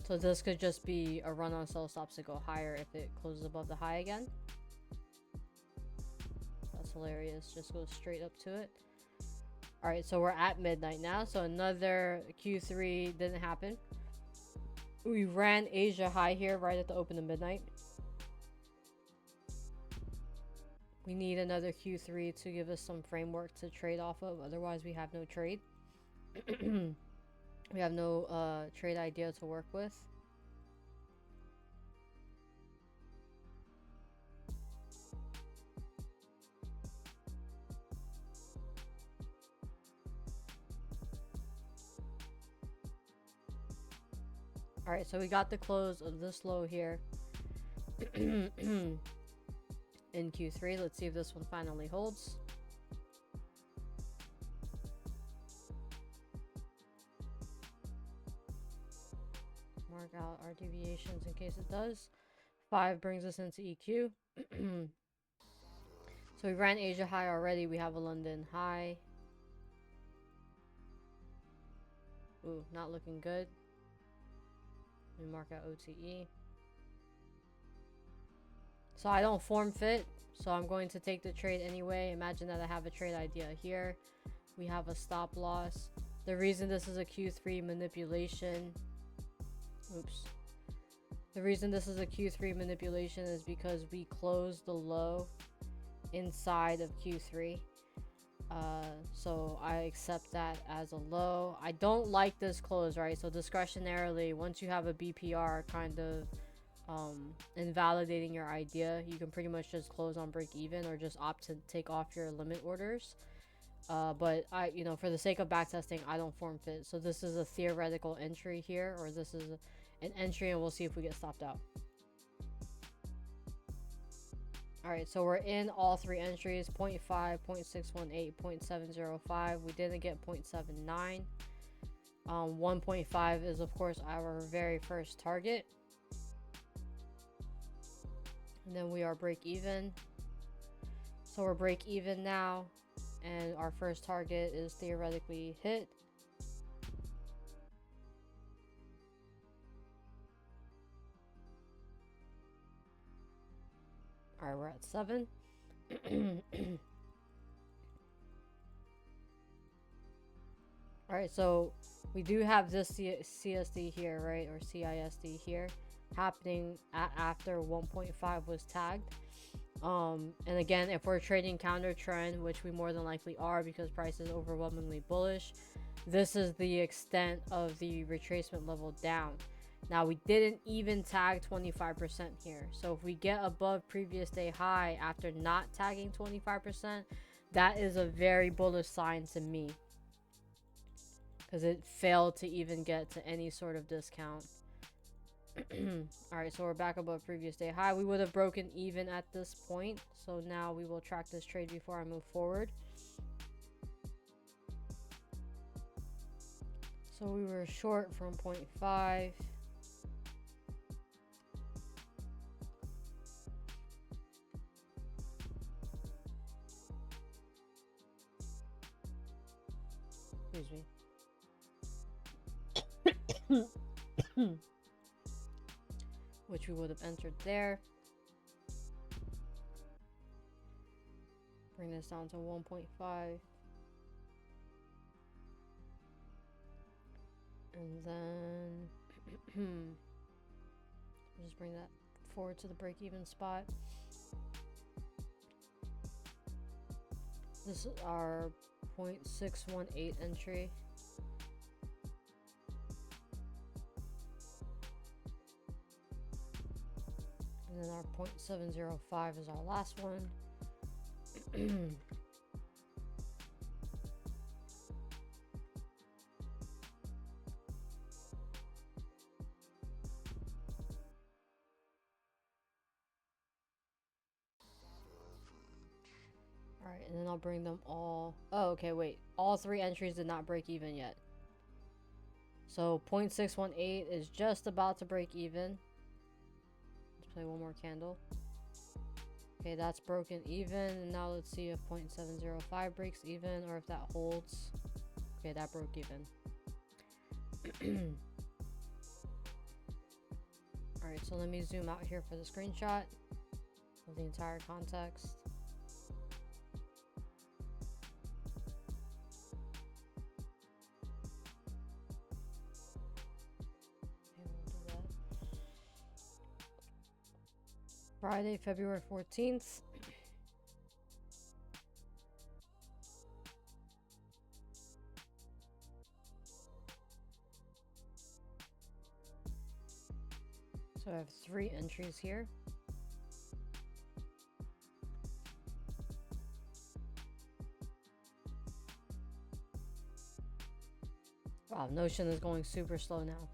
So this could just be a run on sell stops to go higher if it closes above the high again. That's hilarious. Just go straight up to it. Alright, so we're at midnight now. So another Q3 didn't happen. We ran Asia high here right at the open of midnight. We need another Q3 to give us some framework to trade off of. Otherwise, we have no trade. We have no trade idea to work with. Alright, so we got the close of this low here in Q3. Let's see if this one finally holds. Mark out our deviations in case it does. 5 brings us into EQ. So we ran Asia high already. We have a London high. Ooh, not looking good. Let me mark out OTE. So I don't form fit, so I'm going to take the trade anyway. Imagine that I have a trade idea here. We have a stop loss. The reason this is a Q3 manipulation, the reason this is a Q3 manipulation is because we closed the low inside of Q3. So I accept that as a low. I don't like this close, right? So discretionarily, once you have a BPR kind of invalidating your idea, you can pretty much just close on break even or just opt to take off your limit orders. But for the sake of backtesting, I don't form fit. So this is a theoretical entry here, or this is an entry, and we'll see if we get stopped out. Alright, so we're in all 3 entries, 0.5, 0.618, 0.705. We didn't get 0.79. 1.5 is, of course, our very first target. And then we are break even. So we're break even now, and our first target is theoretically hit. Alright, we're at 7. Alright, so we do have this CSD here, right? Or CISD here happening after 1.5 was tagged. And again, if we're trading counter trend, which we more than likely are because price is overwhelmingly bullish, this is the extent of the retracement level down. Now, we didn't even tag 25% here. So if we get above previous day high after not tagging 25%, that is a very bullish sign to me, because it failed to even get to any sort of discount. Alright, so we're back above previous day high. We would have broken even at this point. So now we will track this trade before I move forward. So we were short from 0.5. Excuse me. Which we would have entered there. Bring this down to 1.5. And then just bring that forward to the break-even spot. This is our 0.618 entry. And then our 0.705 is our last one. Alright, and then I'll bring them all. Oh, okay, wait. All 3 entries did not break even yet. So 0.618 is just about to break even. Let's play one more candle. Okay, that's broken even. And now let's see if 0.705 breaks even or if that holds. Okay, that broke even. Alright, so let me zoom out here for the screenshot of the entire context. Friday, February 14th. So I have 3 entries here. Wow, Notion is going super slow now.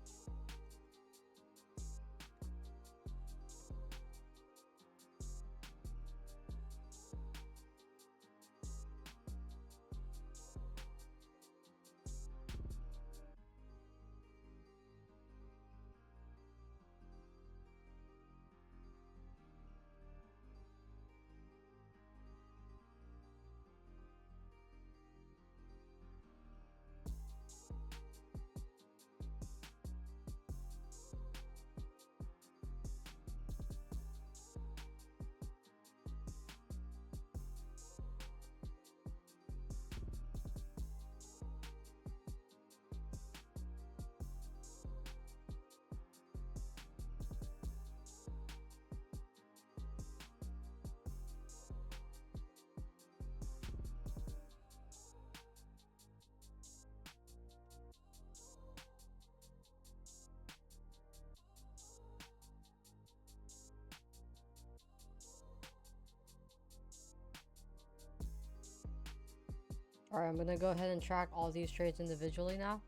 Alright, I'm gonna go ahead and track all these trades individually now.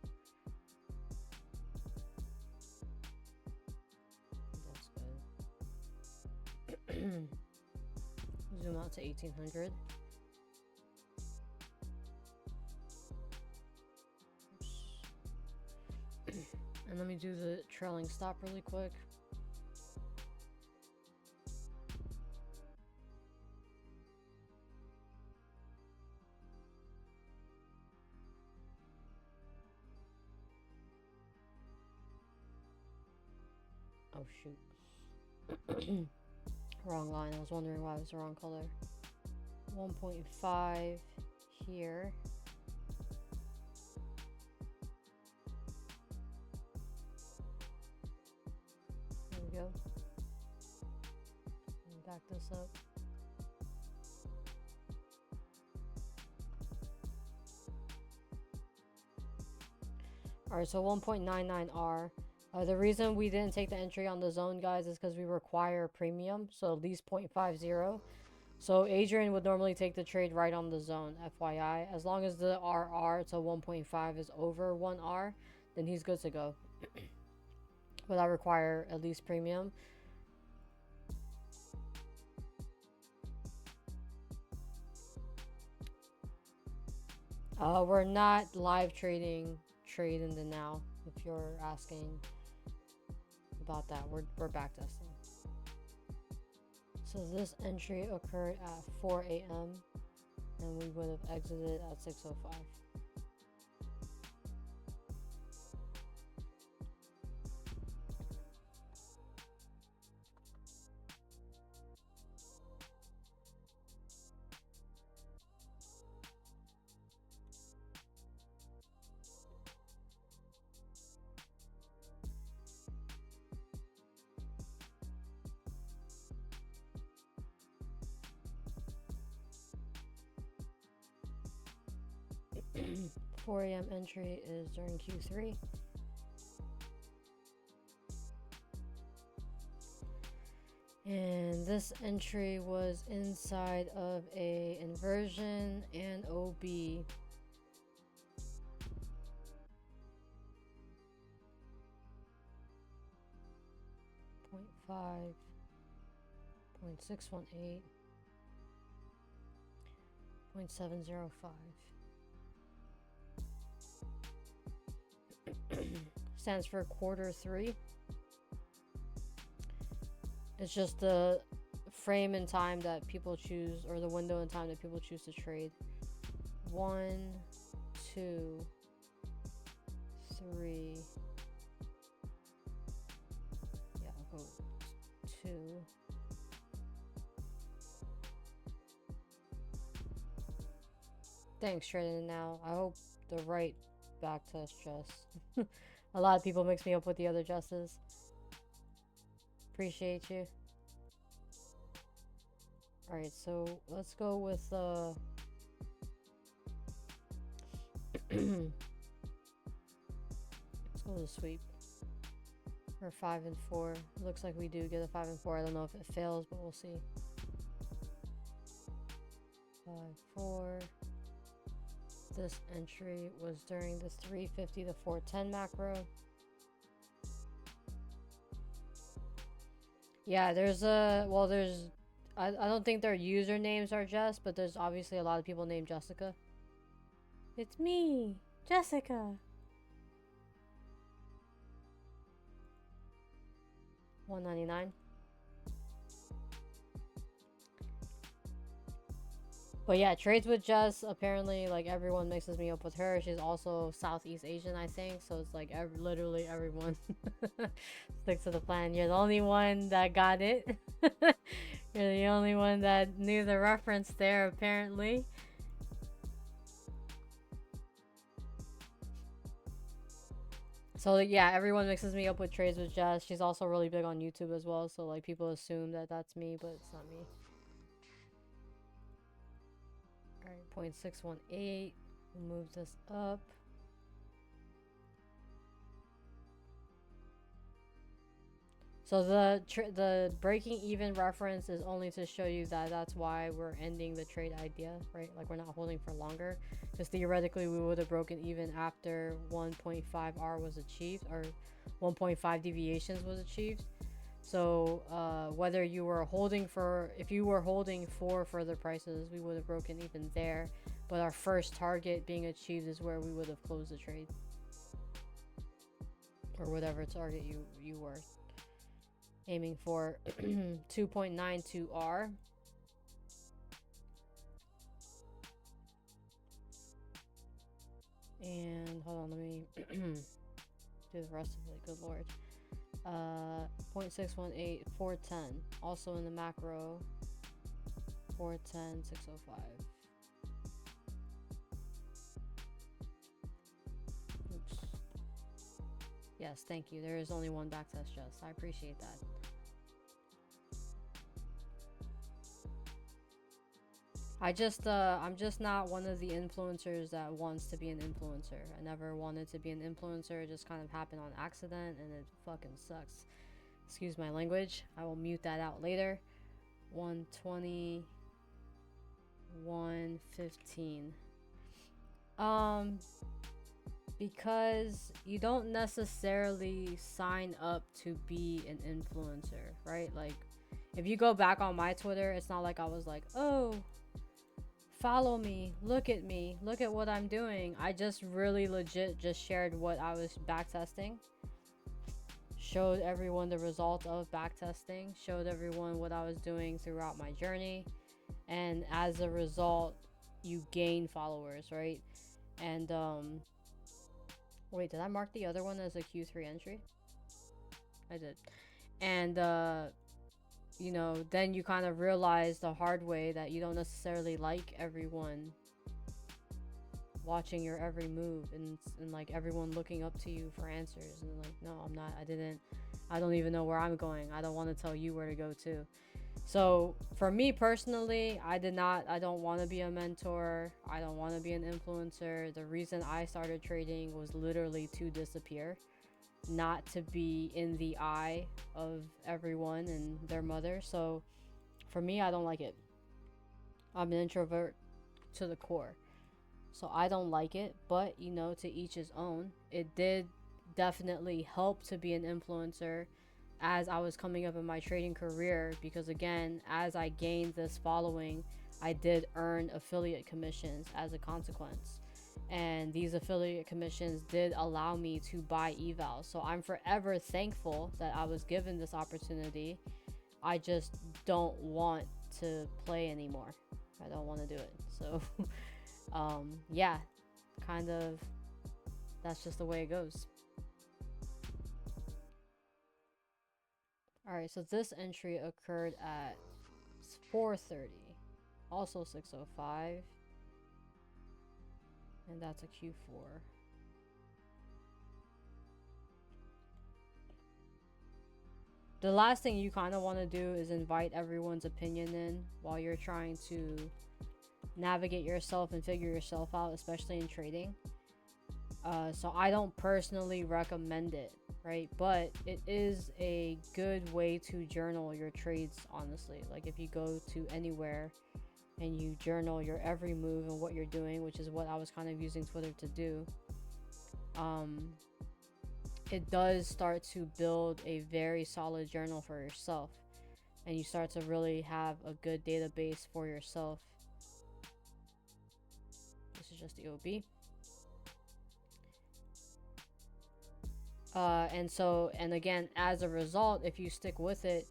That's good. Zoom out to 1800. And let me do the trailing stop really quick. Oh shoot. Wrong line. I was wondering why it was the wrong color. 1.5 here. There we go. Back this up. Alright, so 1.99R. The reason we didn't take the entry on the zone, guys, is because we require premium, so at least 0.50. So Adrian would normally take the trade right on the zone, FYI. As long as the RR to 1.5 is over 1R, then he's good to go. But I require at least premium. We're not live trading trade in the now, if you're asking about that. We're backtesting. So this entry occurred at 4 a.m. and we would have exited at 6:05. 4 a.m. entry is during Q3. And this entry was inside of a inversion and OB. 0.5, 0.618, 0.705. Stands for Q3. It's just the frame in time that people choose, or the window in time that people choose to trade. 1, 2, 3. Yeah, I'll go 2. Thanks, trading now. I hope the right backtest Jess. A lot of people mix me up with the other Jesses. Appreciate you. Alright, so let's go with let's go with a sweep. Or 5 and 4. Looks like we do get a 5 and 4. I don't know if it fails, but we'll see. 5, 4. This entry was during the 350 to 410 macro. Yeah, there's I don't think their usernames are Jess, but there's obviously a lot of people named Jessica. It's me, Jessica. 199. But yeah, trades with Jess, apparently, like, everyone mixes me up with her. She's also Southeast Asian, I think. So it's like literally everyone sticks to the plan. You're the only one that got it. You're the only one that knew the reference there, apparently. So yeah, everyone mixes me up with trades with Jess. She's also really big on YouTube as well. So like people assume that that's me, but it's not me. Alright, 0.618. We'll move this up. So the breaking even reference is only to show you that that's why we're ending the trade idea, right? Like we're not holding for longer, because theoretically we would have broken even after 1.5R was achieved, or 1.5 deviations was achieved. So whether you were holding for, if you were holding for further prices, we would have broken even there. But our first target being achieved is where we would have closed the trade, or whatever target you were aiming for. 2.92R. And hold on, let me do the rest of it. Good lord. .618, 410. Also in the macro, 410, 605. Oops. Yes, thank you. There is only one backtest, Jess. I appreciate that. I'm just not one of the influencers that wants to be an influencer. I never wanted to be an influencer. It just kind of happened on accident, and it fucking sucks. Excuse my language. I will mute that out later. 120, 115. Because you don't necessarily sign up to be an influencer, right? Like, if you go back on my Twitter, it's not like I was like, oh, follow me, look at what I'm doing. I just really legit just shared what I was backtesting, showed everyone the result of backtesting, showed everyone what I was doing throughout my journey, and as a result, you gain followers, right? And wait, did I mark the other one as a Q3 entry? I did. And you know, then you kind of realize the hard way that you don't necessarily like everyone watching your every move, and like everyone looking up to you for answers, and like, no, I'm not, I don't even know where I'm going. I don't want to tell you where to go to. So for me personally, I don't want to be a mentor. I don't want to be an influencer. The reason I started trading was literally to disappear, not to be in the eye of everyone and their mother. So for me, I don't like it. I'm an introvert to the core, so I don't like it. But you know, to each his own. It did definitely help to be an influencer as I was coming up in my trading career, because again, as I gained this following, I did earn affiliate commissions as a consequence. And these affiliate commissions did allow me to buy evals. So I'm forever thankful that I was given this opportunity. I just don't want to play anymore. I don't want to do it. So yeah, kind of, that's just the way it goes. Alright, so this entry occurred at 4:30, also 6:05, and that's a Q4. The last thing you kind of want to do is invite everyone's opinion in while you're trying to navigate yourself and figure yourself out, especially in trading. So I don't personally recommend it, right? But it is a good way to journal your trades, honestly. Like, if you go to anywhere and you journal your every move and what you're doing, which is what I was kind of using Twitter to do, it does start to build a very solid journal for yourself, and you start to really have a good database for yourself. This is just the OB. And again, as a result, if you stick with it,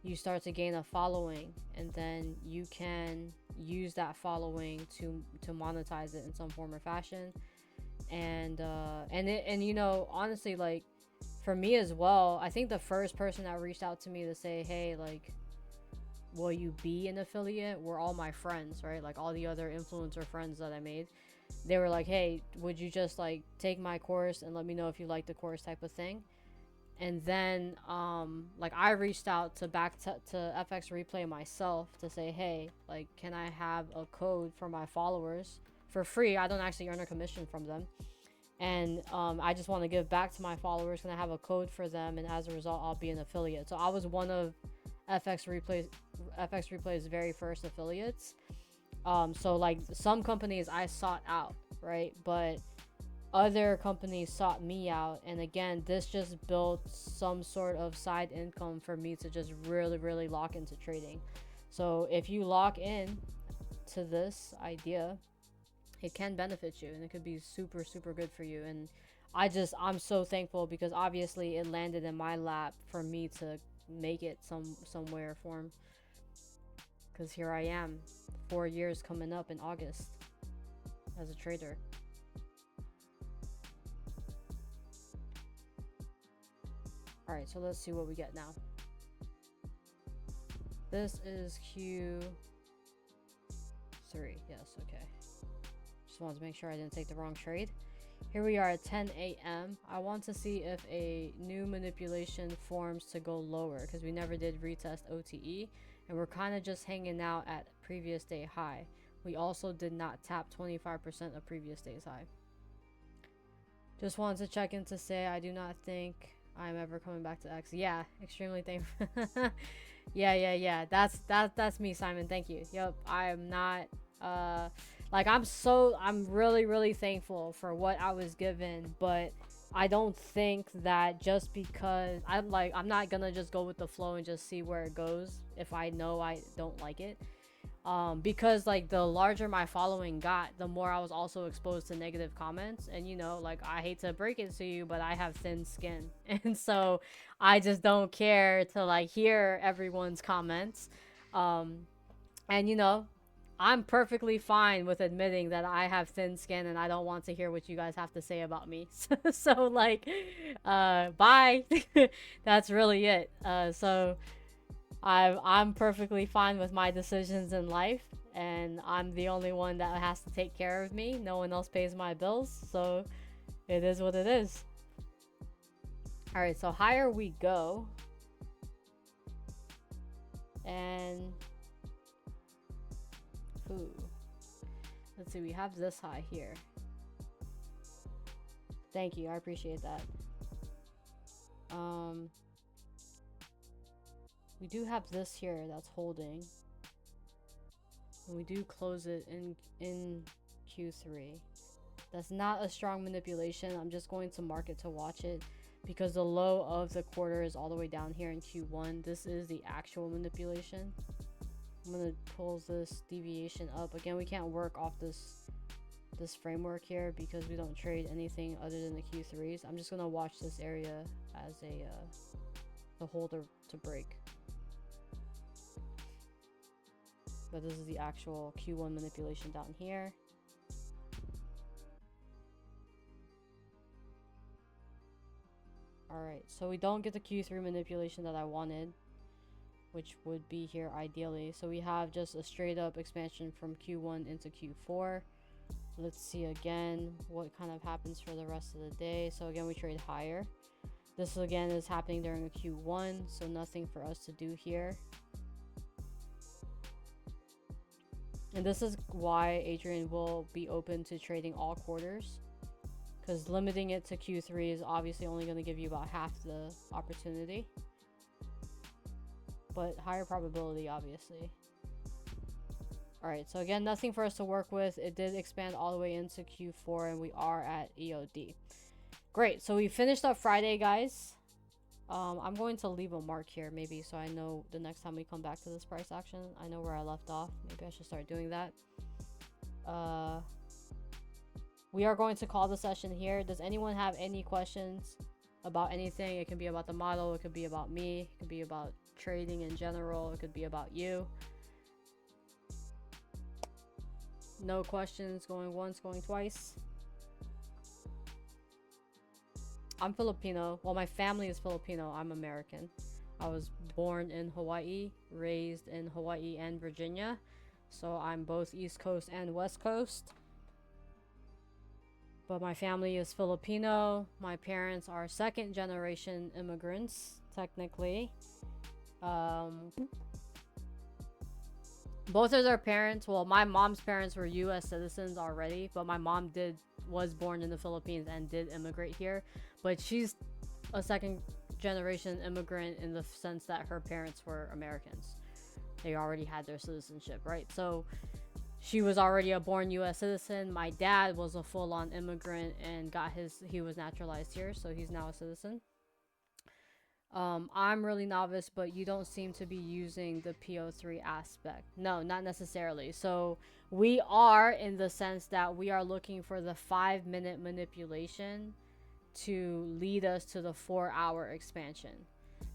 you start to gain a following, and then you can use that following to monetize it in some form or fashion. And you know, honestly, like, for me as well, I think the first person that reached out to me to say, hey, like, will you be an affiliate, were all my friends, right? Like, all the other influencer friends that I made. They were like, hey, would you just like take my course and let me know if you like the course, type of thing. And then like, I reached out to FX Replay myself to say, hey, like, can I have a code for my followers for free? I don't actually earn a commission from them, and I just want to give back to my followers. Can I have a code for them, and as a result, I'll be an affiliate. So I was one of FX Replay's very first affiliates. So like, some companies I sought out, right? But other companies sought me out, and again, this just built some sort of side income for me to just really lock into trading. So if you lock in to this idea, it can benefit you, and it could be super good for you. And I'm so thankful, because obviously it landed in my lap for me to make it some way or form, because here I am, 4 years coming up in August as a trader. Alright, so let's see what we get now. This is Q3. Yes, okay. Just wanted to make sure I didn't take the wrong trade. Here we are at 10 a.m. I want to see if a new manipulation forms to go lower, because we never did retest OTE, and we're kind of just hanging out at previous day high. We also did not tap 25% of previous day's high. Just wanted to check in to say I do not think I'm ever coming back to X. Yeah, extremely thankful. yeah. That's me, Simon. Thank you. Yep, I am not like I'm really thankful for what I was given, but I don't think that just because I'm not gonna just go with the flow and just see where it goes if I know I don't like it. Because like the larger my following got, the more I was also exposed to negative comments, and you know, like, I hate to break it to you, but I have thin skin and so I just don't care to like hear everyone's comments. And you know, I'm perfectly fine with admitting that I have thin skin and I don't want to hear what you guys have to say about me. So like, bye. That's really it. So I'm perfectly fine with my decisions in life, and I'm the only one that has to take care of me. No one else pays my bills, so it is what it is. All right, so higher we go. And ooh, let's see, we have this high here. Thank you, I appreciate that. We do have this here that's holding, and we do close it in Q3. That's not a strong manipulation. I'm just going to mark it to watch it, because the low of the quarter is all the way down here in Q1. This is the actual manipulation. I'm gonna pull this deviation up. Again, we can't work off this framework here because we don't trade anything other than the Q3s. I'm just gonna watch this area as the holder to break. But this is the actual Q1 manipulation down here. Alright, so we don't get the Q3 manipulation that I wanted, which would be here ideally. So we have just a straight up expansion from Q1 into Q4. Let's see again what kind of happens for the rest of the day. So again, we trade higher. This again is happening during a Q1, so nothing for us to do here. And this is why Adrian will be open to trading all quarters, because limiting it to Q3 is obviously only going to give you about half the opportunity, but higher probability obviously. Alright, so again, nothing for us to work with. It did expand all the way into Q4 and we are at EOD. Great, so we finished up Friday, guys. I'm going to leave a mark here maybe so I know the next time we come back to this price action, I know where I left off. Maybe I should start doing that. We are going to call the session here. Does anyone have any questions about anything? It can be about the model, it could be about me, it could be about trading in general, it could be about you. No questions, going once, going twice. I'm Filipino. Well, my family is Filipino. I'm American. I was born in Hawaii, raised in Hawaii and Virginia. So I'm both East Coast and West Coast. But my family is Filipino. My parents are second generation immigrants, technically. Both of their parents, well, my mom's parents were US citizens already, but my mom was born in the Philippines and did immigrate here. But she's a second generation immigrant in the sense that her parents were Americans. They already had their citizenship, right? So she was already a born US citizen. My dad was a full-on immigrant and he was naturalized here, so he's now a citizen. I'm really novice, but you don't seem to be using the PO3 aspect. No, not necessarily. So we are, in the sense that we are looking for the 5-minute manipulation to lead us to the 4-hour expansion.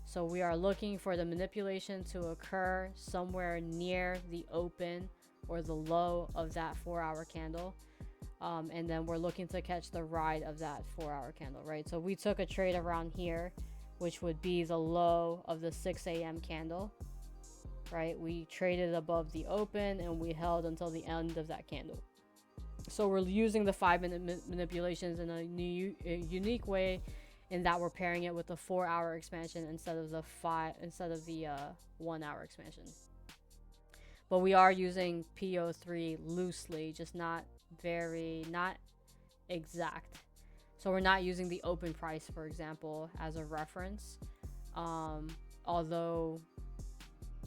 So we are looking for the manipulation to occur somewhere near the open or the low of that 4-hour candle. And then we're looking to catch the ride of that 4-hour candle, right? So we took a trade around here, which would be the low of the 6 a.m. candle, right? We traded above the open and we held until the end of that candle. So we're using the 5-minute manipulations in a unique way, in that we're pairing it with the 4-hour expansion instead of the 1 hour expansion. But we are using PO3 loosely, just not exact. So we're not using the open price, for example, as a reference. Although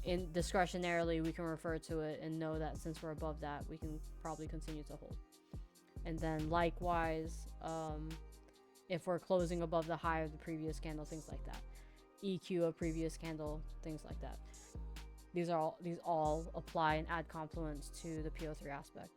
discretionarily we can refer to it and know that since we're above that, we can probably continue to hold. And then likewise, if we're closing above the high of the previous candle, things like that. EQ of previous candle, things like that. These all apply and add complements to the PO3 aspect.